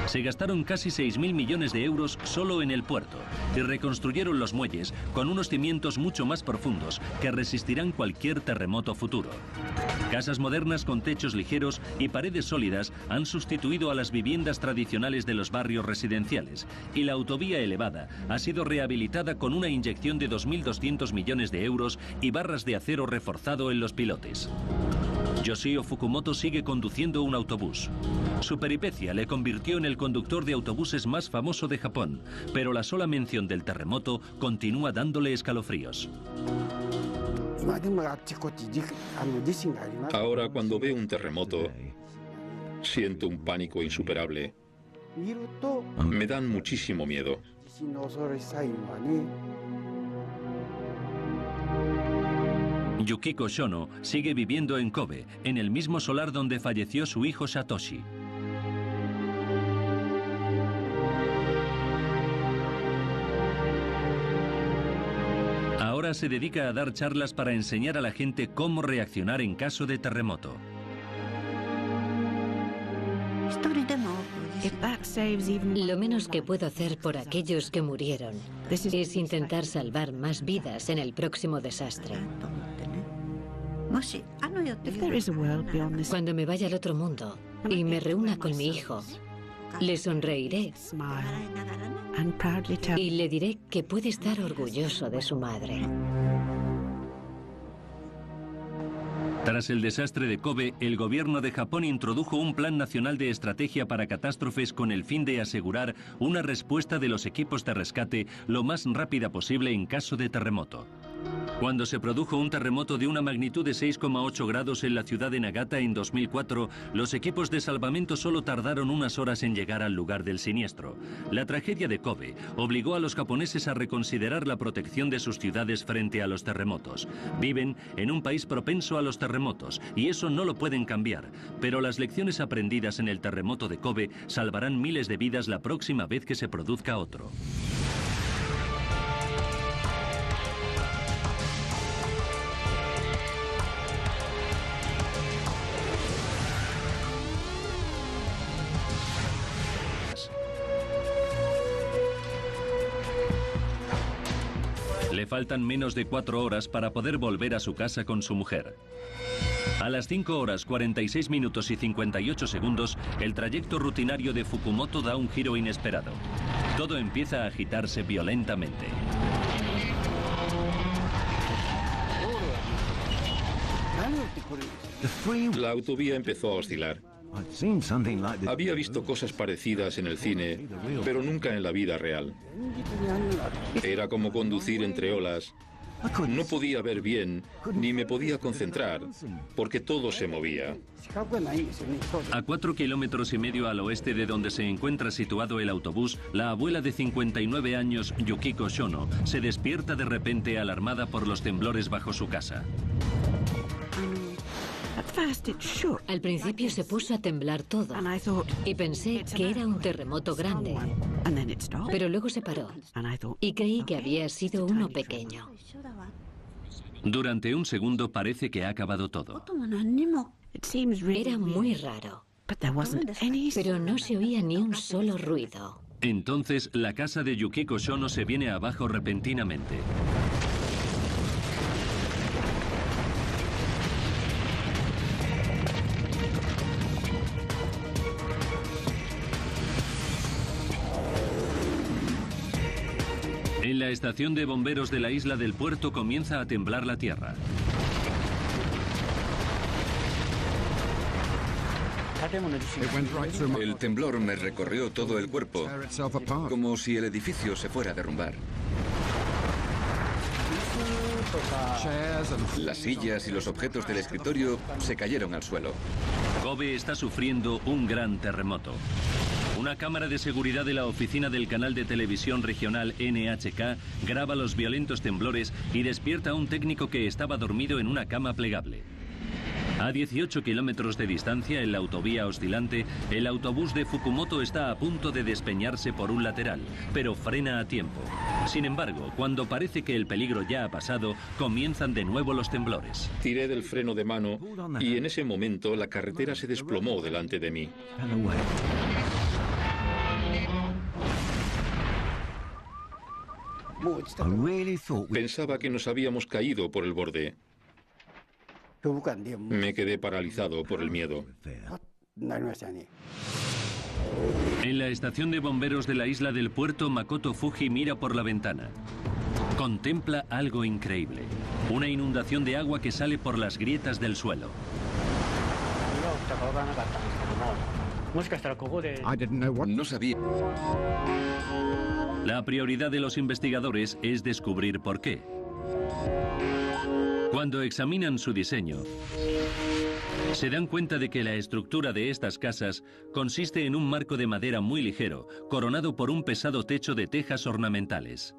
Se gastaron casi 6.000 millones de euros solo en el puerto y reconstruyeron los muelles con unos cimientos mucho más profundos que resistirán cualquier terremoto futuro. Casas modernas con techos ligeros y paredes sólidas han sustituido a las viviendas tradicionales de los barrios residenciales, y la autovía elevada ha sido rehabilitada con una inyección de 2.200 millones de euros y barras de acero reforzado en los pilotes. Yoshio Fukumoto sigue conduciendo un autobús. Su peripecia le convirtió en el conductor de autobuses más famoso de Japón, pero la sola mención del terremoto continúa dándole escalofríos. Ahora, cuando veo un terremoto, siento un pánico insuperable. Me dan muchísimo miedo. Yukiko Shono sigue viviendo en Kobe, en el mismo solar donde falleció su hijo Satoshi. Ahora se dedica a dar charlas para enseñar a la gente cómo reaccionar en caso de terremoto. Lo menos que puedo hacer por aquellos que murieron es intentar salvar más vidas en el próximo desastre. Cuando me vaya al otro mundo y me reúna con mi hijo, le sonreiré y le diré que puede estar orgulloso de su madre. Tras el desastre de Kobe, el gobierno de Japón introdujo un plan nacional de estrategia para catástrofes con el fin de asegurar una respuesta de los equipos de rescate lo más rápida posible en caso de terremoto. Cuando se produjo un terremoto de una magnitud de 6,8 grados en la ciudad de Nagata en 2004, los equipos de salvamento solo tardaron unas horas en llegar al lugar del siniestro. La tragedia de Kobe obligó a los japoneses a reconsiderar la protección de sus ciudades frente a los terremotos. Viven en un país propenso a los terremotos y eso no lo pueden cambiar, pero las lecciones aprendidas en el terremoto de Kobe salvarán miles de vidas la próxima vez que se produzca otro. Le faltan menos de 4 horas para poder volver a su casa con su mujer. A las 5 horas 46 minutos y 58 segundos, el trayecto rutinario de Fukumoto da un giro inesperado. Todo empieza a agitarse violentamente. La autovía empezó a oscilar. Había visto cosas parecidas en el cine, pero nunca en la vida real. Era como conducir entre olas. No podía ver bien, ni me podía concentrar, porque todo se movía. A 4,5 kilómetros al oeste de donde se encuentra situado el autobús, la abuela de 59 años, Yukiko Shono, se despierta de repente alarmada por los temblores bajo su casa. Al principio se puso a temblar todo y pensé que era un terremoto grande, pero luego se paró y creí que había sido uno pequeño. Durante un segundo parece que ha acabado todo. Era muy raro, pero no se oía ni un solo ruido. Entonces la casa de Yukiko Shono se viene abajo repentinamente. En la estación de bomberos de la isla del Puerto comienza a temblar la tierra. El temblor me recorrió todo el cuerpo, como si el edificio se fuera a derrumbar. Las sillas y los objetos del escritorio se cayeron al suelo. Kobe está sufriendo un gran terremoto. Una cámara de seguridad de la oficina del canal de televisión regional NHK graba los violentos temblores y despierta a un técnico que estaba dormido en una cama plegable. A 18 kilómetros de distancia, en la autovía oscilante, el autobús de Fukumoto está a punto de despeñarse por un lateral, pero frena a tiempo. Sin embargo, cuando parece que el peligro ya ha pasado, comienzan de nuevo los temblores. Tiré del freno de mano y en ese momento la carretera se desplomó delante de mí. Pensaba que nos habíamos caído por el borde. Me quedé paralizado por el miedo. En la estación de bomberos de la isla del Puerto, Makoto Fuji mira por la ventana. Contempla algo increíble. Una inundación de agua que sale por las grietas del suelo. No sabía. La prioridad de los investigadores es descubrir por qué. Cuando examinan su diseño, se dan cuenta de que la estructura de estas casas consiste en un marco de madera muy ligero, coronado por un pesado techo de tejas ornamentales.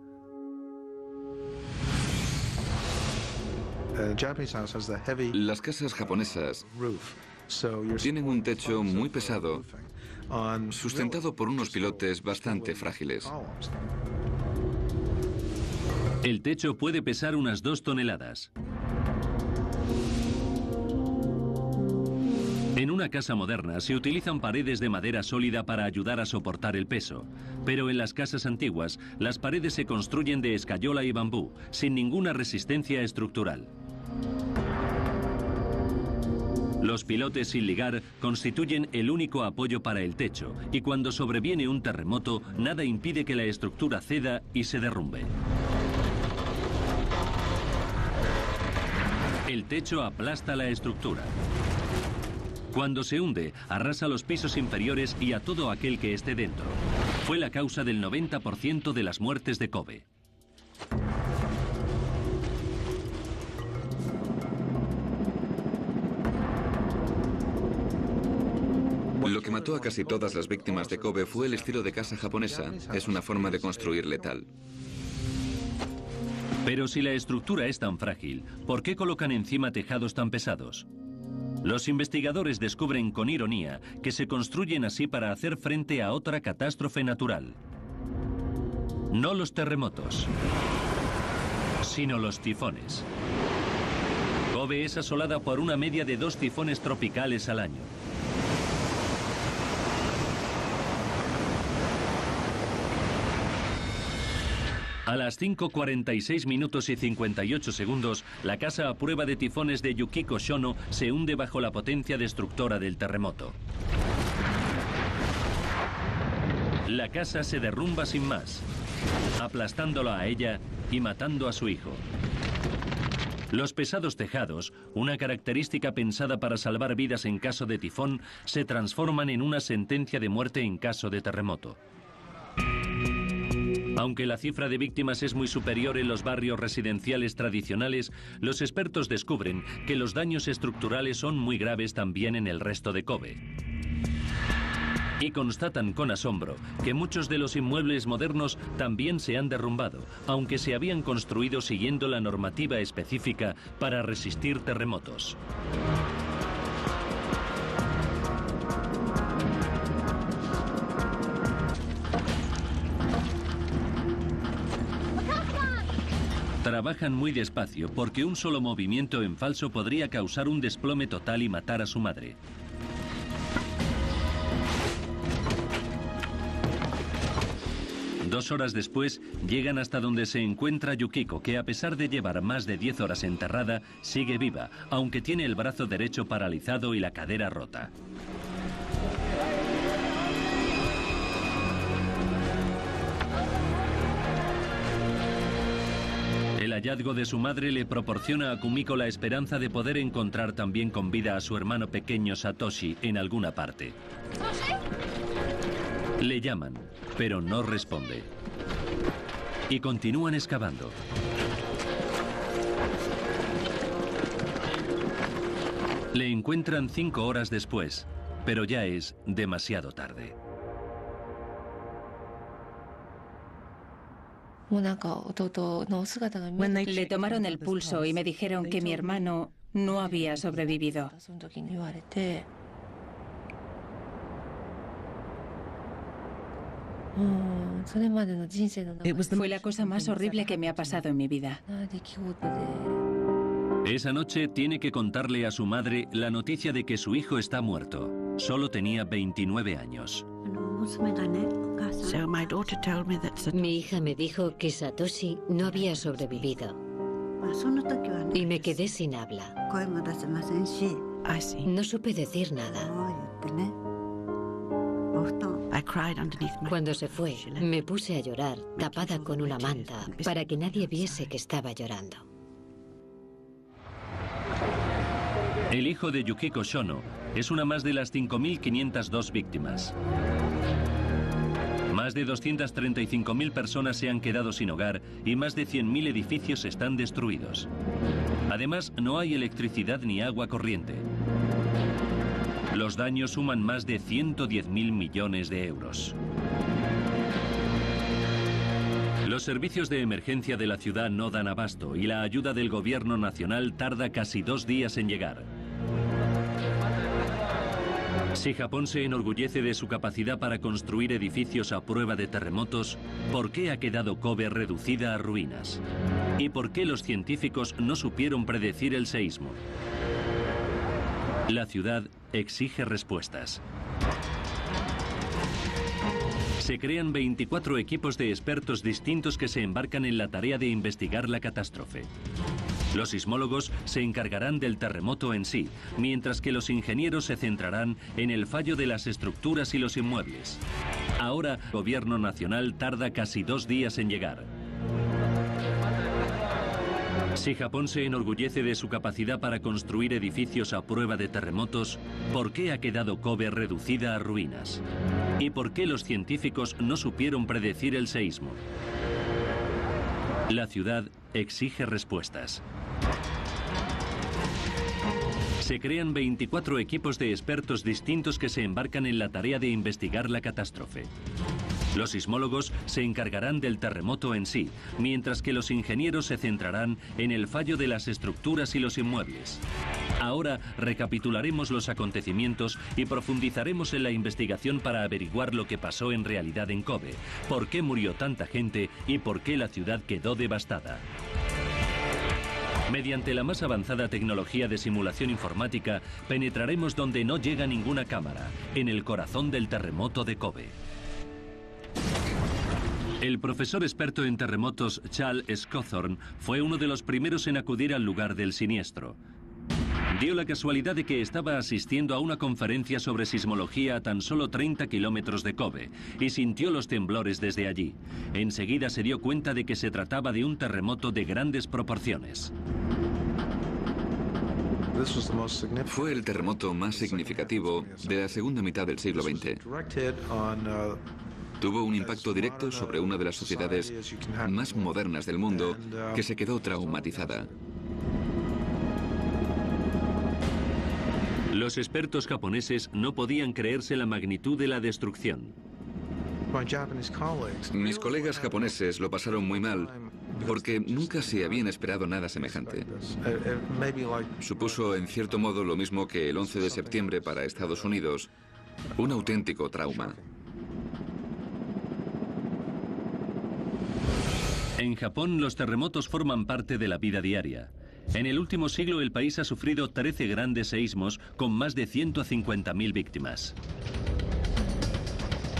Las casas japonesas tienen un techo muy pesado, sustentado por unos pilotes bastante frágiles. El techo puede pesar unas 2 toneladas. En una casa moderna se utilizan paredes de madera sólida para ayudar a soportar el peso, pero en las casas antiguas las paredes se construyen de escayola y bambú, sin ninguna resistencia estructural. Los pilotes sin ligar constituyen el único apoyo para el techo, y cuando sobreviene un terremoto, nada impide que la estructura ceda y se derrumbe. El techo aplasta la estructura. Cuando se hunde, arrasa los pisos inferiores y a todo aquel que esté dentro. Fue la causa del 90% de las muertes de Kobe. Lo que mató a casi todas las víctimas de Kobe fue el estilo de casa japonesa. Es una forma de construir letal. Pero si la estructura es tan frágil, ¿por qué colocan encima tejados tan pesados? Los investigadores descubren con ironía que se construyen así para hacer frente a otra catástrofe natural. No los terremotos, sino los tifones. Kobe es asolada por una media de 2 tifones tropicales al año. A las 5:46 minutos y 58 segundos, la casa a prueba de tifones de Yukiko Shono se hunde bajo la potencia destructora del terremoto. La casa se derrumba sin más, aplastándola a ella y matando a su hijo. Los pesados tejados, una característica pensada para salvar vidas en caso de tifón, se transforman en una sentencia de muerte en caso de terremoto. Aunque la cifra de víctimas es muy superior en los barrios residenciales tradicionales, los expertos descubren que los daños estructurales son muy graves también en el resto de Kobe. Y constatan con asombro que muchos de los inmuebles modernos también se han derrumbado, aunque se habían construido siguiendo la normativa específica para resistir terremotos. Trabajan muy despacio porque un solo movimiento en falso podría causar un desplome total y matar a su madre. Dos horas después, llegan hasta donde se encuentra Yukiko, que a pesar de llevar más de 10 horas enterrada, sigue viva, aunque tiene el brazo derecho paralizado y la cadera rota. El hallazgo de su madre le proporciona a Kumiko la esperanza de poder encontrar también con vida a su hermano pequeño Satoshi en alguna parte. Le llaman, pero no responde. Y continúan excavando. Le encuentran 5 horas después, pero ya es demasiado tarde. Le tomaron el pulso y me dijeron que mi hermano no había sobrevivido. Fue la cosa más horrible que me ha pasado en mi vida. Esa noche tiene que contarle a su madre la noticia de que su hijo está muerto. Solo tenía 29 años. Mi hija me dijo que Satoshi no había sobrevivido y me quedé sin habla. No supe decir nada. Cuando se fue, me puse a llorar, tapada con una manta, para que nadie viese que estaba llorando. El hijo de Yukiko Shono es una más de las 5.502 víctimas. Más de 235.000 personas se han quedado sin hogar y más de 100.000 edificios están destruidos. Además, no hay electricidad ni agua corriente. Los daños suman más de 110.000 millones de euros. Los servicios de emergencia de la ciudad no dan abasto y la ayuda del gobierno nacional tarda casi 2 días en llegar. Si Japón se enorgullece de su capacidad para construir edificios a prueba de terremotos, ¿por qué ha quedado Kobe reducida a ruinas? ¿Y por qué los científicos no supieron predecir el seísmo? La ciudad exige respuestas. Se crean 24 equipos de expertos distintos que se embarcan en la tarea de investigar la catástrofe. Los sismólogos se encargarán del terremoto en sí, mientras que los ingenieros se centrarán en el fallo de las estructuras y los inmuebles. Ahora, el gobierno nacional tarda casi 2 días en llegar. Si Japón se enorgullece de su capacidad para construir edificios a prueba de terremotos, ¿por qué ha quedado Kobe reducida a ruinas? ¿Y por qué los científicos no supieron predecir el seísmo? La ciudad exige respuestas. Se crean 24 equipos de expertos distintos que se embarcan en la tarea de investigar la catástrofe. Los sismólogos se encargarán del terremoto en sí, mientras que los ingenieros se centrarán en el fallo de las estructuras y los inmuebles. Ahora recapitularemos los acontecimientos y profundizaremos en la investigación para averiguar lo que pasó en realidad en Kobe, por qué murió tanta gente y por qué la ciudad quedó devastada. Mediante la más avanzada tecnología de simulación informática, penetraremos donde no llega ninguna cámara, en el corazón del terremoto de Kobe. El profesor experto en terremotos Charles Skowthorne fue uno de los primeros en acudir al lugar del siniestro. Dio la casualidad de que estaba asistiendo a una conferencia sobre sismología a tan solo 30 kilómetros de Kobe y sintió los temblores desde allí. Enseguida se dio cuenta de que se trataba de un terremoto de grandes proporciones. Fue el terremoto más significativo de la segunda mitad del siglo XX. Tuvo un impacto directo sobre una de las sociedades más modernas del mundo que se quedó traumatizada. Los expertos japoneses no podían creerse la magnitud de la destrucción. Mis colegas japoneses lo pasaron muy mal porque nunca se habían esperado nada semejante. Supuso en cierto modo lo mismo que el 11 de septiembre para Estados Unidos, un auténtico trauma. En Japón, los terremotos forman parte de la vida diaria. En el último siglo, el país ha sufrido 13 grandes seísmos con más de 150.000 víctimas.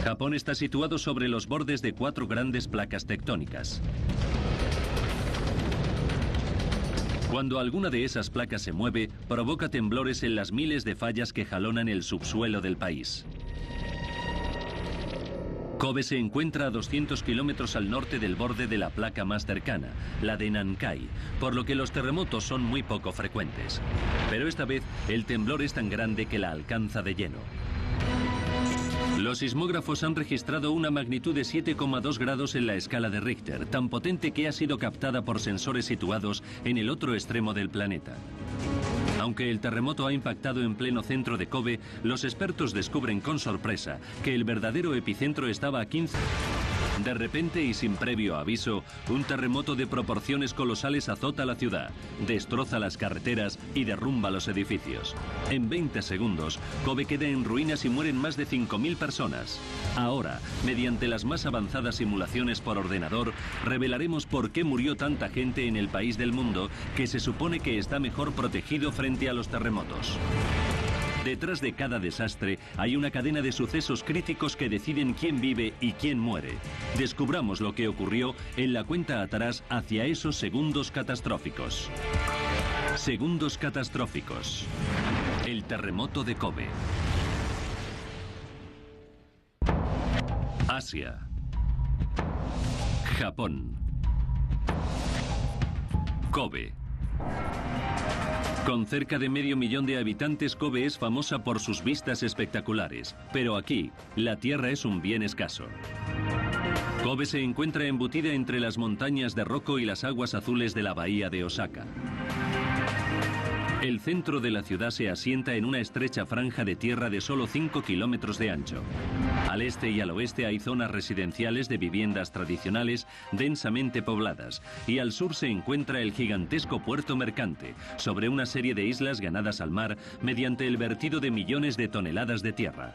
Japón está situado sobre los bordes de 4 grandes placas tectónicas. Cuando alguna de esas placas se mueve, provoca temblores en las miles de fallas que jalonan el subsuelo del país. Kobe se encuentra a 200 kilómetros al norte del borde de la placa más cercana, la de Nankai, por lo que los terremotos son muy poco frecuentes. Pero esta vez el temblor es tan grande que la alcanza de lleno. Los sismógrafos han registrado una magnitud de 7,2 grados en la escala de Richter, tan potente que ha sido captada por sensores situados en el otro extremo del planeta. Aunque el terremoto ha impactado en pleno centro de Kobe, los expertos descubren con sorpresa que el verdadero epicentro estaba a 15... De repente y sin previo aviso, un terremoto de proporciones colosales azota la ciudad, destroza las carreteras y derrumba los edificios. En 20 segundos, Kobe queda en ruinas y mueren más de 5.000 personas. Ahora, mediante las más avanzadas simulaciones por ordenador, revelaremos por qué murió tanta gente en el país del mundo que se supone que está mejor protegido frente a los terremotos. Detrás de cada desastre hay una cadena de sucesos críticos que deciden quién vive y quién muere. Descubramos lo que ocurrió en la cuenta atrás hacia esos segundos catastróficos. Segundos catastróficos. El terremoto de Kobe. Asia. Japón. Kobe. Con cerca de medio millón de habitantes, Kobe es famosa por sus vistas espectaculares. Pero aquí, la tierra es un bien escaso. Kobe se encuentra embutida entre las montañas de Roko y las aguas azules de la bahía de Osaka. El centro de la ciudad se asienta en una estrecha franja de tierra de solo 5 kilómetros de ancho. Al este y al oeste hay zonas residenciales de viviendas tradicionales densamente pobladas, y al sur se encuentra el gigantesco puerto mercante, sobre una serie de islas ganadas al mar mediante el vertido de millones de toneladas de tierra.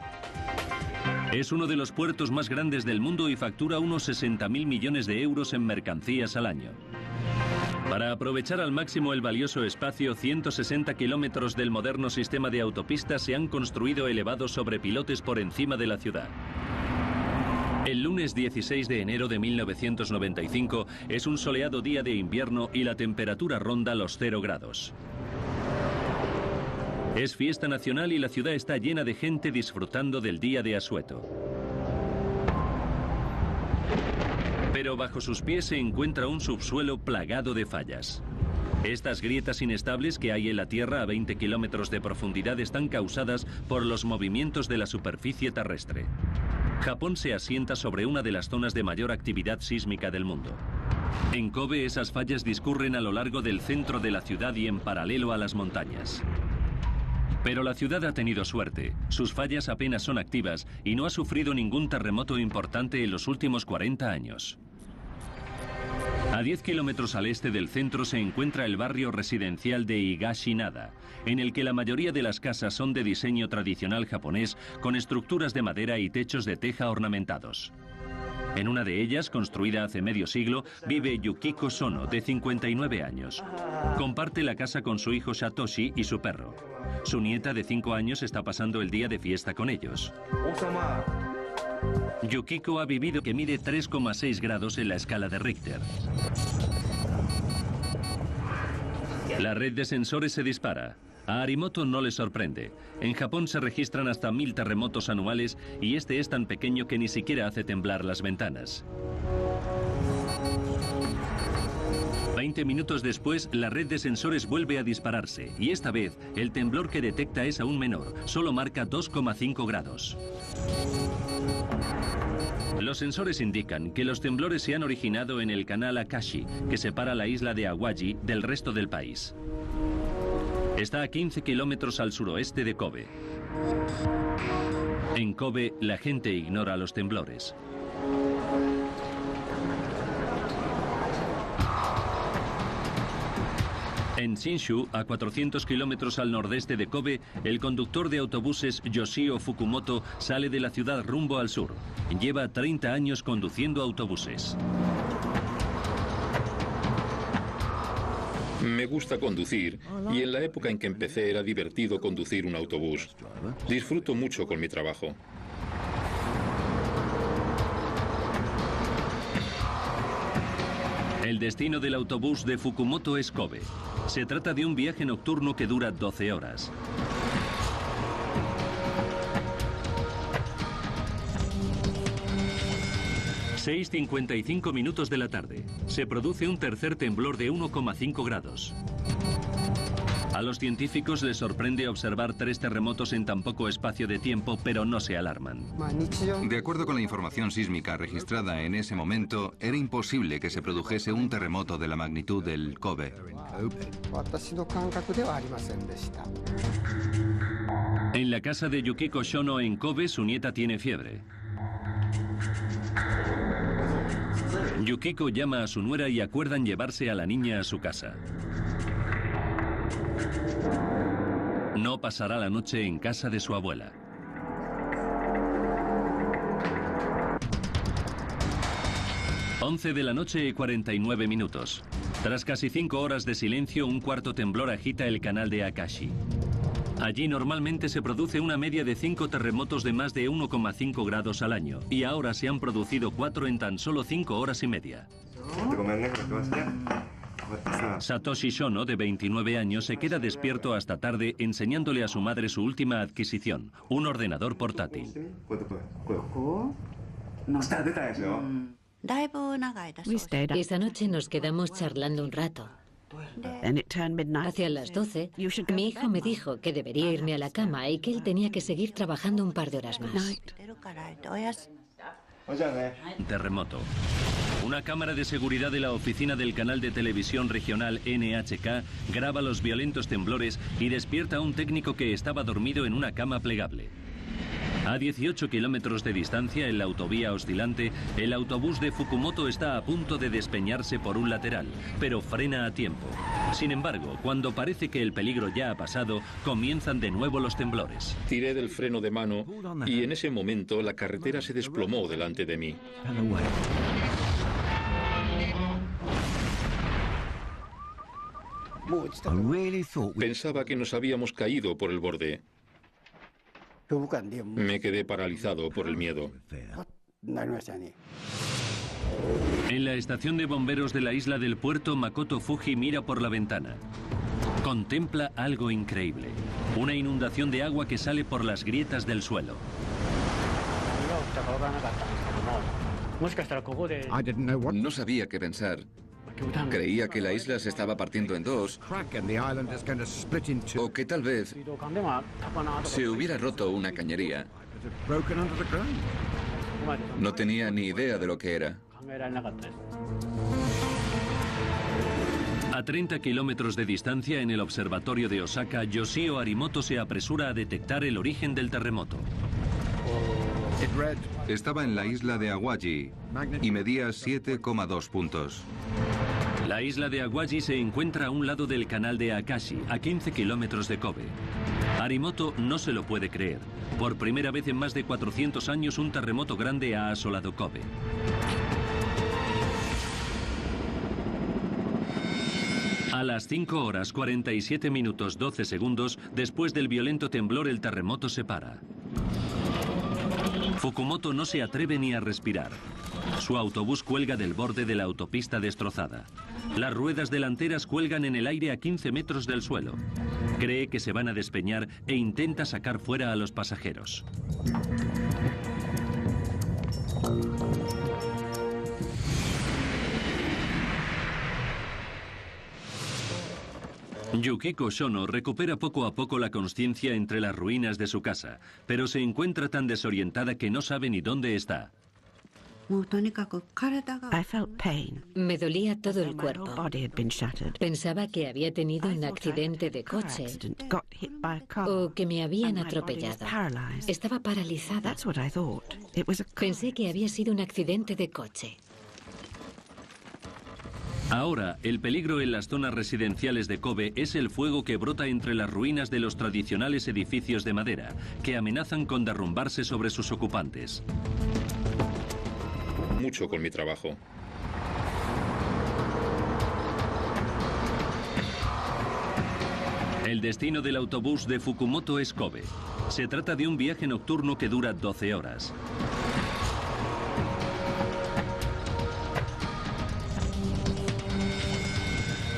Es uno de los puertos más grandes del mundo y factura unos 60.000 millones de euros en mercancías al año. Para aprovechar al máximo el valioso espacio, 160 kilómetros del moderno sistema de autopistas se han construido elevados sobre pilotes por encima de la ciudad. El lunes 16 de enero de 1995 es un soleado día de invierno y la temperatura ronda los 0 grados. Es fiesta nacional y la ciudad está llena de gente disfrutando del día de asueto. Pero bajo sus pies se encuentra un subsuelo plagado de fallas. Estas grietas inestables que hay en la Tierra a 20 kilómetros de profundidad están causadas por los movimientos de la superficie terrestre. Japón se asienta sobre una de las zonas de mayor actividad sísmica del mundo. En Kobe esas fallas discurren a lo largo del centro de la ciudad y en paralelo a las montañas. Pero la ciudad ha tenido suerte. Sus fallas apenas son activas y no ha sufrido ningún terremoto importante en los últimos 40 años. A 10 kilómetros al este del centro se encuentra el barrio residencial de Higashinada, en el que la mayoría de las casas son de diseño tradicional japonés, con estructuras de madera y techos de teja ornamentados. En una de ellas, construida hace medio siglo, vive Yukiko Sono, de 59 años. Comparte la casa con su hijo Satoshi y su perro. Su nieta de 5 años está pasando el día de fiesta con ellos. Yukiko ha vivido que mide 3,6 grados en la escala de Richter. La red de sensores se dispara. A Arimoto no le sorprende. En Japón se registran hasta 1000 terremotos anuales y este es tan pequeño que ni siquiera hace temblar las ventanas. 20 minutos después, la red de sensores vuelve a dispararse y esta vez el temblor que detecta es aún menor, solo marca 2,5 grados. Los sensores indican que los temblores se han originado en el canal Akashi, que separa la isla de Awaji del resto del país. Está a 15 kilómetros al suroeste de Kobe. En Kobe, la gente ignora los temblores. En Shinshu, a 400 kilómetros al nordeste de Kobe, el conductor de autobuses Yoshio Fukumoto sale de la ciudad rumbo al sur. Lleva 30 años conduciendo autobuses. Me gusta conducir y en la época en que empecé era divertido conducir un autobús. Disfruto mucho con mi trabajo. El destino del autobús de Fukumoto es Kobe. Se trata de un viaje nocturno que dura 12 horas. ...6:55 minutos de la tarde. Se produce un tercer temblor de 1,5 grados. A los científicos les sorprende observar 3 terremotos en tan poco espacio de tiempo, pero no se alarman. De acuerdo con la información sísmica registrada en ese momento, era imposible que se produjese un terremoto de la magnitud del Kobe. En la casa de Yukiko Shono en Kobe, su nieta tiene fiebre. Yukiko llama a su nuera y acuerdan llevarse a la niña a su casa. No pasará la noche en casa de su abuela. Once de la noche y 49 minutos. Tras casi 5 horas de silencio, un cuarto temblor agita el canal de Akashi. Allí normalmente se produce una media de 5 terremotos de más de 1,5 grados al año, y ahora se han producido 4 en tan solo 5 horas y media. Satoshi Shono, de 29 años, se queda despierto hasta tarde enseñándole a su madre su última adquisición, un ordenador portátil. Esa noche nos quedamos charlando un rato. Hacia las 12, mi hijo me dijo que debería irme a la cama y que él tenía que seguir trabajando un par de horas más. Terremoto. Una cámara de seguridad de la oficina del canal de televisión regional NHK graba los violentos temblores y despierta a un técnico que estaba dormido en una cama plegable. A 18 kilómetros de distancia, en la autovía oscilante, el autobús de Fukumoto está a punto de despeñarse por un lateral, pero frena a tiempo. Sin embargo, cuando parece que el peligro ya ha pasado, comienzan de nuevo los temblores. Tiré del freno de mano y en ese momento la carretera se desplomó delante de mí. Pensaba que nos habíamos caído por el borde. Me quedé paralizado por el miedo. En la estación de bomberos de la isla del puerto, Makoto Fuji mira por la ventana. Contempla algo increíble. Una inundación de agua que sale por las grietas del suelo. No sabía qué pensar. Creía que la isla se estaba partiendo en dos, o que tal vez se hubiera roto una cañería. No tenía ni idea de lo que era. A 30 kilómetros de distancia, en el observatorio de Osaka, Yoshio Arimoto se apresura a detectar el origen del terremoto. Estaba en la isla de Awaji y medía 7,2 puntos. La isla de Awaji se encuentra a un lado del canal de Akashi, a 15 kilómetros de Kobe. Arimoto no se lo puede creer. Por primera vez en más de 400 años, un terremoto grande ha asolado Kobe. A las 5 horas 47 minutos 12 segundos, después del violento temblor, el terremoto se para. Fukumoto no se atreve ni a respirar. Su autobús cuelga del borde de la autopista destrozada. Las ruedas delanteras cuelgan en el aire a 15 metros del suelo. Cree que se van a despeñar e intenta sacar fuera a los pasajeros. Yukiko Shono recupera poco a poco la consciencia entre las ruinas de su casa, pero se encuentra tan desorientada que no sabe ni dónde está. Me dolía todo el cuerpo. Pensaba que había tenido un accidente de coche o que me habían atropellado. Estaba paralizada. Pensé que había sido un accidente de coche. Ahora, el peligro en las zonas residenciales de Kobe es el fuego que brota entre las ruinas de los tradicionales edificios de madera, que amenazan con derrumbarse sobre sus ocupantes. Mucho con mi trabajo. El destino del autobús de Fukumoto es Kobe. Se trata de un viaje nocturno que dura 12 horas.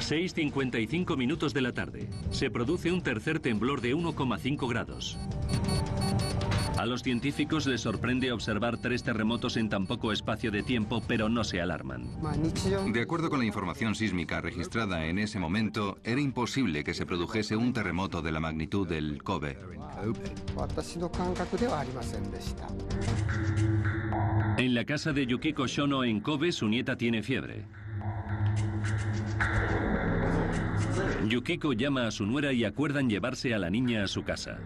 ...6:55 minutos de la tarde. Se produce un tercer temblor de 1,5 grados. A los científicos les sorprende observar 3 terremotos en tan poco espacio de tiempo, pero no se alarman. De acuerdo con la información sísmica registrada en ese momento, era imposible que se produjese un terremoto de la magnitud del Kobe. En la casa de Yukiko Shono en Kobe, su nieta tiene fiebre. Yukiko llama a su nuera y acuerdan llevarse a la niña a su casa.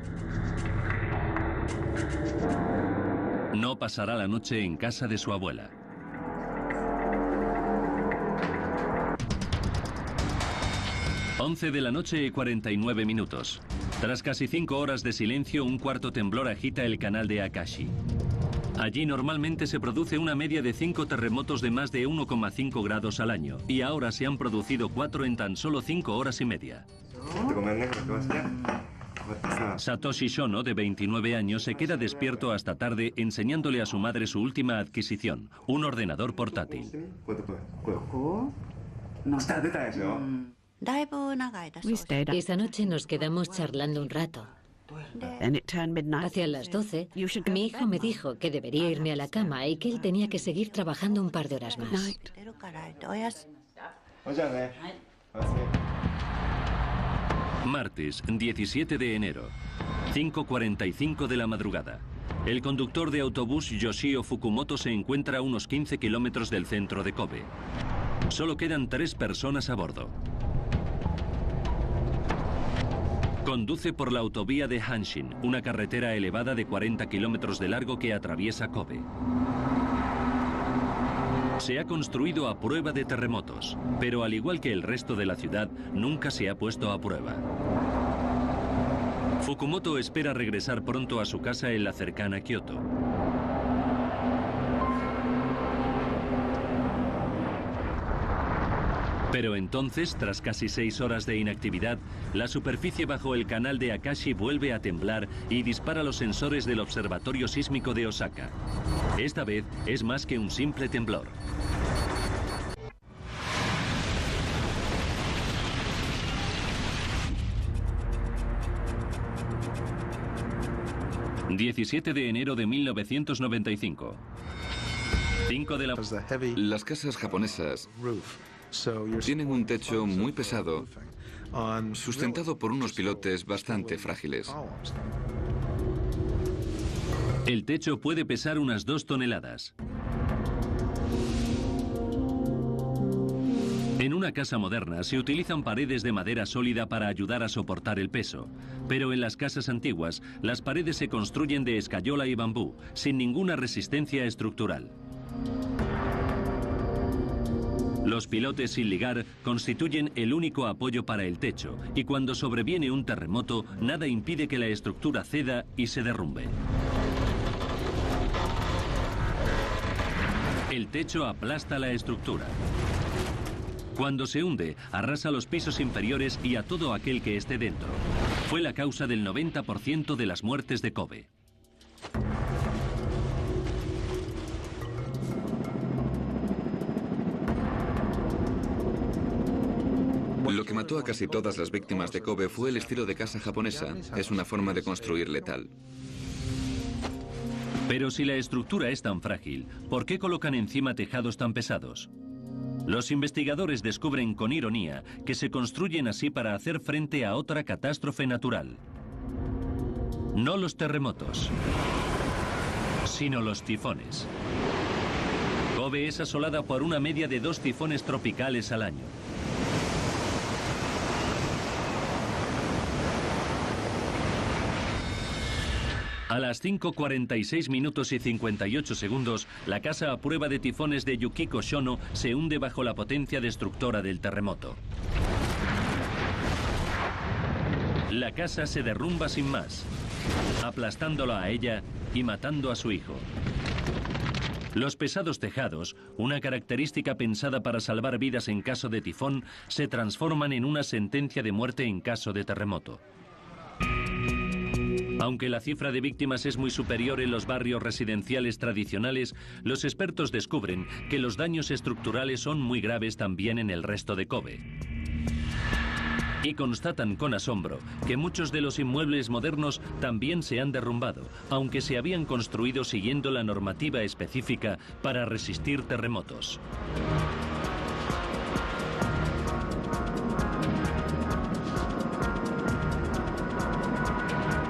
No pasará la noche en casa de su abuela. ...11 de la noche y 49 minutos. Tras casi 5 horas de silencio, un cuarto temblor agita el canal de Akashi. Allí normalmente se produce una media de 5 terremotos de más de 1,5 grados al año, y ahora se han producido 4 en tan solo 5 horas y media. Satoshi Shono, de 29 años, se queda despierto hasta tarde enseñándole a su madre su última adquisición, un ordenador portátil. Esa noche nos quedamos charlando un rato. Hacia las 12, mi hijo me dijo que debería irme a la cama y que él tenía que seguir trabajando un par de horas más. Martes, 17 de enero, 5:45 de la madrugada. El conductor de autobús Yoshio Fukumoto se encuentra a unos 15 kilómetros del centro de Kobe. Solo quedan 3 personas a bordo. Conduce por la autovía de Hanshin, una carretera elevada de 40 kilómetros de largo que atraviesa Kobe. Se ha construido a prueba de terremotos, pero al igual que el resto de la ciudad, nunca se ha puesto a prueba. Fukumoto espera regresar pronto a su casa en la cercana Kioto. Pero entonces, tras casi 6 horas de inactividad, la superficie bajo el canal de Akashi vuelve a temblar y dispara los sensores del Observatorio Sísmico de Osaka. Esta vez es más que un simple temblor. ...17 de enero de 1995. 5 de la... Las casas japonesas tienen un techo muy pesado, sustentado por unos pilotes bastante frágiles. El techo puede pesar unas 2 toneladas. En una casa moderna se utilizan paredes de madera sólida para ayudar a soportar el peso, pero en las casas antiguas las paredes se construyen de escayola y bambú, sin ninguna resistencia estructural. Los pilotes sin ligar constituyen el único apoyo para el techo, y cuando sobreviene un terremoto, nada impide que la estructura ceda y se derrumbe. El techo aplasta la estructura. Cuando se hunde, arrasa los pisos inferiores y a todo aquel que esté dentro. Fue la causa del 90% de las muertes de Kobe. Lo que mató a casi todas las víctimas de Kobe fue el estilo de casa japonesa. Es una forma de construir letal. Pero si la estructura es tan frágil, ¿por qué colocan encima tejados tan pesados? Los investigadores descubren con ironía que se construyen así para hacer frente a otra catástrofe natural. No los terremotos, sino los tifones. Kobe es asolada por una media de 2 tifones tropicales al año. A las 5:46 minutos y 58 segundos, la casa a prueba de tifones de Yukiko Shono se hunde bajo la potencia destructora del terremoto. La casa se derrumba sin más, aplastándola a ella y matando a su hijo. Los pesados tejados, una característica pensada para salvar vidas en caso de tifón, se transforman en una sentencia de muerte en caso de terremoto. Aunque la cifra de víctimas es muy superior en los barrios residenciales tradicionales, los expertos descubren que los daños estructurales son muy graves también en el resto de Kobe. Y constatan con asombro que muchos de los inmuebles modernos también se han derrumbado, aunque se habían construido siguiendo la normativa específica para resistir terremotos.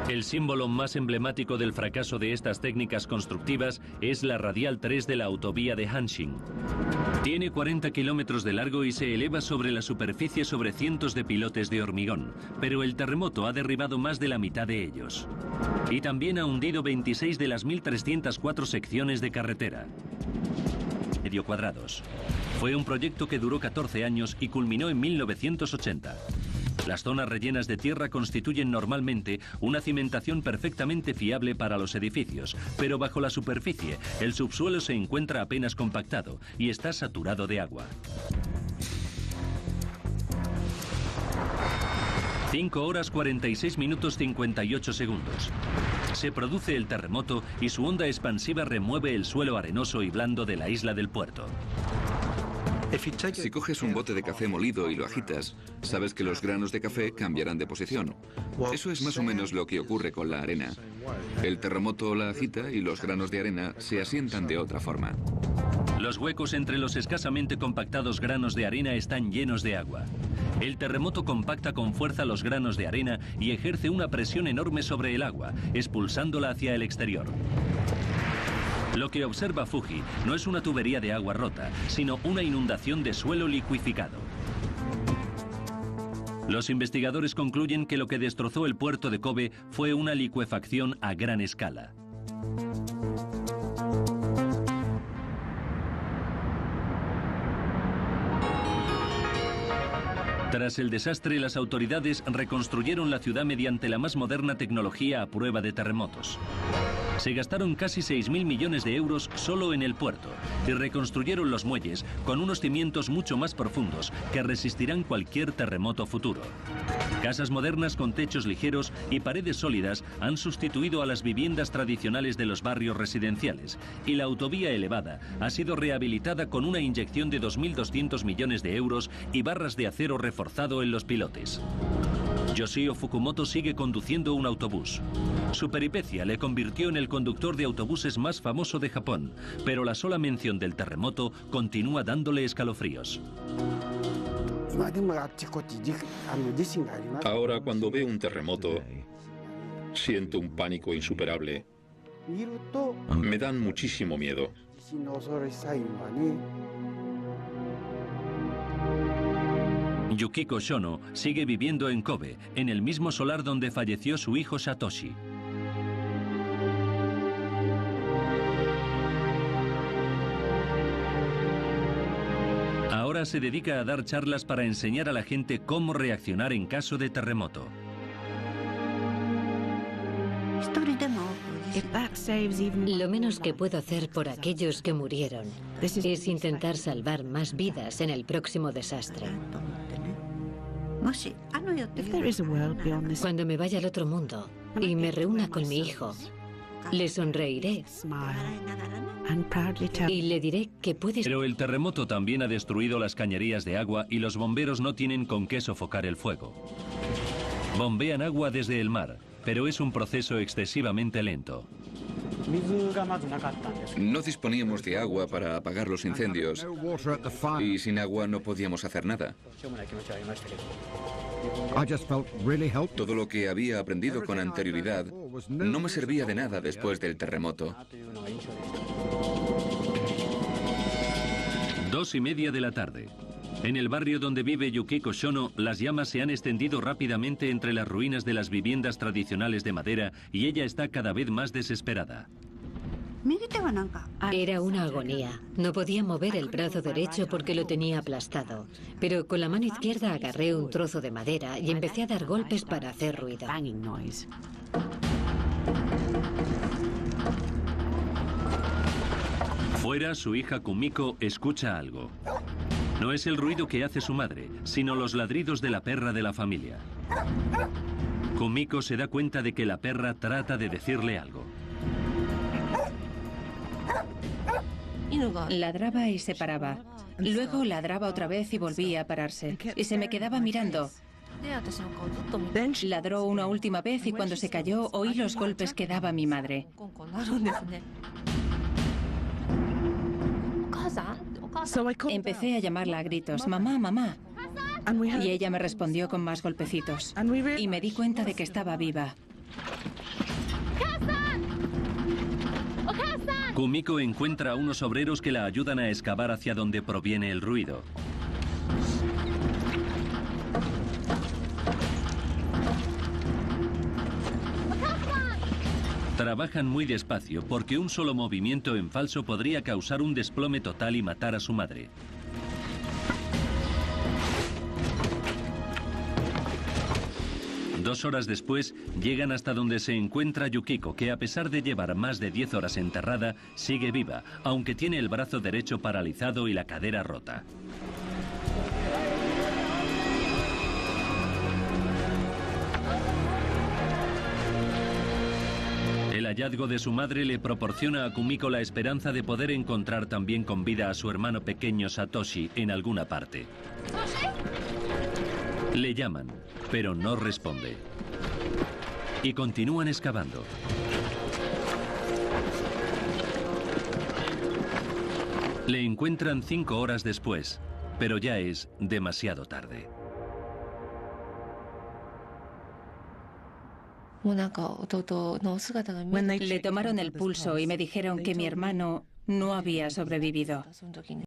El símbolo más emblemático del fracaso de estas técnicas constructivas es la Radial 3 de la autovía de Hanshin. Tiene 40 kilómetros de largo y se eleva sobre la superficie sobre cientos de pilotes de hormigón, pero el terremoto ha derribado más de la mitad de ellos. Y también ha hundido 26 de las 1.304 secciones de carretera. Medio cuadrados. Fue un proyecto que duró 14 años y culminó en 1980. Las zonas rellenas de tierra constituyen normalmente una cimentación perfectamente fiable para los edificios, pero bajo la superficie el subsuelo se encuentra apenas compactado y está saturado de agua. 5 horas 46 minutos 58 segundos. Se produce el terremoto y su onda expansiva remueve el suelo arenoso y blando de la isla del puerto. Si coges un bote de café molido y lo agitas, sabes que los granos de café cambiarán de posición. Eso es más o menos lo que ocurre con la arena. El terremoto la agita y los granos de arena se asientan de otra forma. Los huecos entre los escasamente compactados granos de arena están llenos de agua. El terremoto compacta con fuerza los granos de arena y ejerce una presión enorme sobre el agua, expulsándola hacia el exterior. Lo que observa Fuji no es una tubería de agua rota, sino una inundación de suelo licuificado. Los investigadores concluyen que lo que destrozó el puerto de Kobe fue una licuefacción a gran escala. Tras el desastre, las autoridades reconstruyeron la ciudad mediante la más moderna tecnología a prueba de terremotos. Se gastaron casi 6.000 millones de euros solo en el puerto y reconstruyeron los muelles con unos cimientos mucho más profundos que resistirán cualquier terremoto futuro. Casas modernas con techos ligeros y paredes sólidas han sustituido a las viviendas tradicionales de los barrios residenciales y la autovía elevada ha sido rehabilitada con una inyección de 2.200 millones de euros y barras de acero reforzado en los pilotes. Yoshio Fukumoto sigue conduciendo un autobús. Su peripecia le convirtió en el conductor de autobuses más famoso de Japón, pero la sola mención del terremoto continúa dándole escalofríos. Ahora, cuando veo un terremoto, siento un pánico insuperable. Me dan muchísimo miedo. Yukiko Shono sigue viviendo en Kobe, en el mismo solar donde falleció su hijo Satoshi. Ahora se dedica a dar charlas para enseñar a la gente cómo reaccionar en caso de terremoto. Lo menos que puedo hacer por aquellos que murieron es intentar salvar más vidas en el próximo desastre. Cuando me vaya al otro mundo y me reúna con mi hijo, le sonreiré y le diré que puede... Pero el terremoto también ha destruido las cañerías de agua y los bomberos no tienen con qué sofocar el fuego. Bombean agua desde el mar, pero es un proceso excesivamente lento. No disponíamos de agua para apagar los incendios y sin agua no podíamos hacer nada. Todo lo que había aprendido con anterioridad no me servía de nada después del terremoto. 2:30 de la tarde. En el barrio donde vive Yukiko Shono, las llamas se han extendido rápidamente entre las ruinas de las viviendas tradicionales de madera y ella está cada vez más desesperada. Era una agonía. No podía mover el brazo derecho porque lo tenía aplastado. Pero con la mano izquierda agarré un trozo de madera y empecé a dar golpes para hacer ruido. Fuera, su hija Kumiko escucha algo. No es el ruido que hace su madre, sino los ladridos de la perra de la familia. Kumiko se da cuenta de que la perra trata de decirle algo. Ladraba y se paraba. Luego ladraba otra vez y volvía a pararse. Y se me quedaba mirando. Ladró una última vez y cuando se cayó oí los golpes que daba mi madre. Empecé a llamarla a gritos, mamá, mamá. Y ella me respondió con más golpecitos. Y me di cuenta de que estaba viva. Kumiko encuentra a unos obreros que la ayudan a excavar hacia donde proviene el ruido. Trabajan muy despacio porque un solo movimiento en falso podría causar un desplome total y matar a su madre. Dos horas después, llegan hasta donde se encuentra Yukiko, que a pesar de llevar más de 10 horas enterrada, sigue viva, aunque tiene el brazo derecho paralizado y la cadera rota. hallazgo de su madre le proporciona a Kumiko la esperanza de poder encontrar también con vida a su hermano pequeño Satoshi en alguna parte. Le llaman, pero no responde. Y continúan excavando. Le encuentran 5 horas después, pero ya es demasiado tarde. Le tomaron el pulso y me dijeron que mi hermano no había sobrevivido.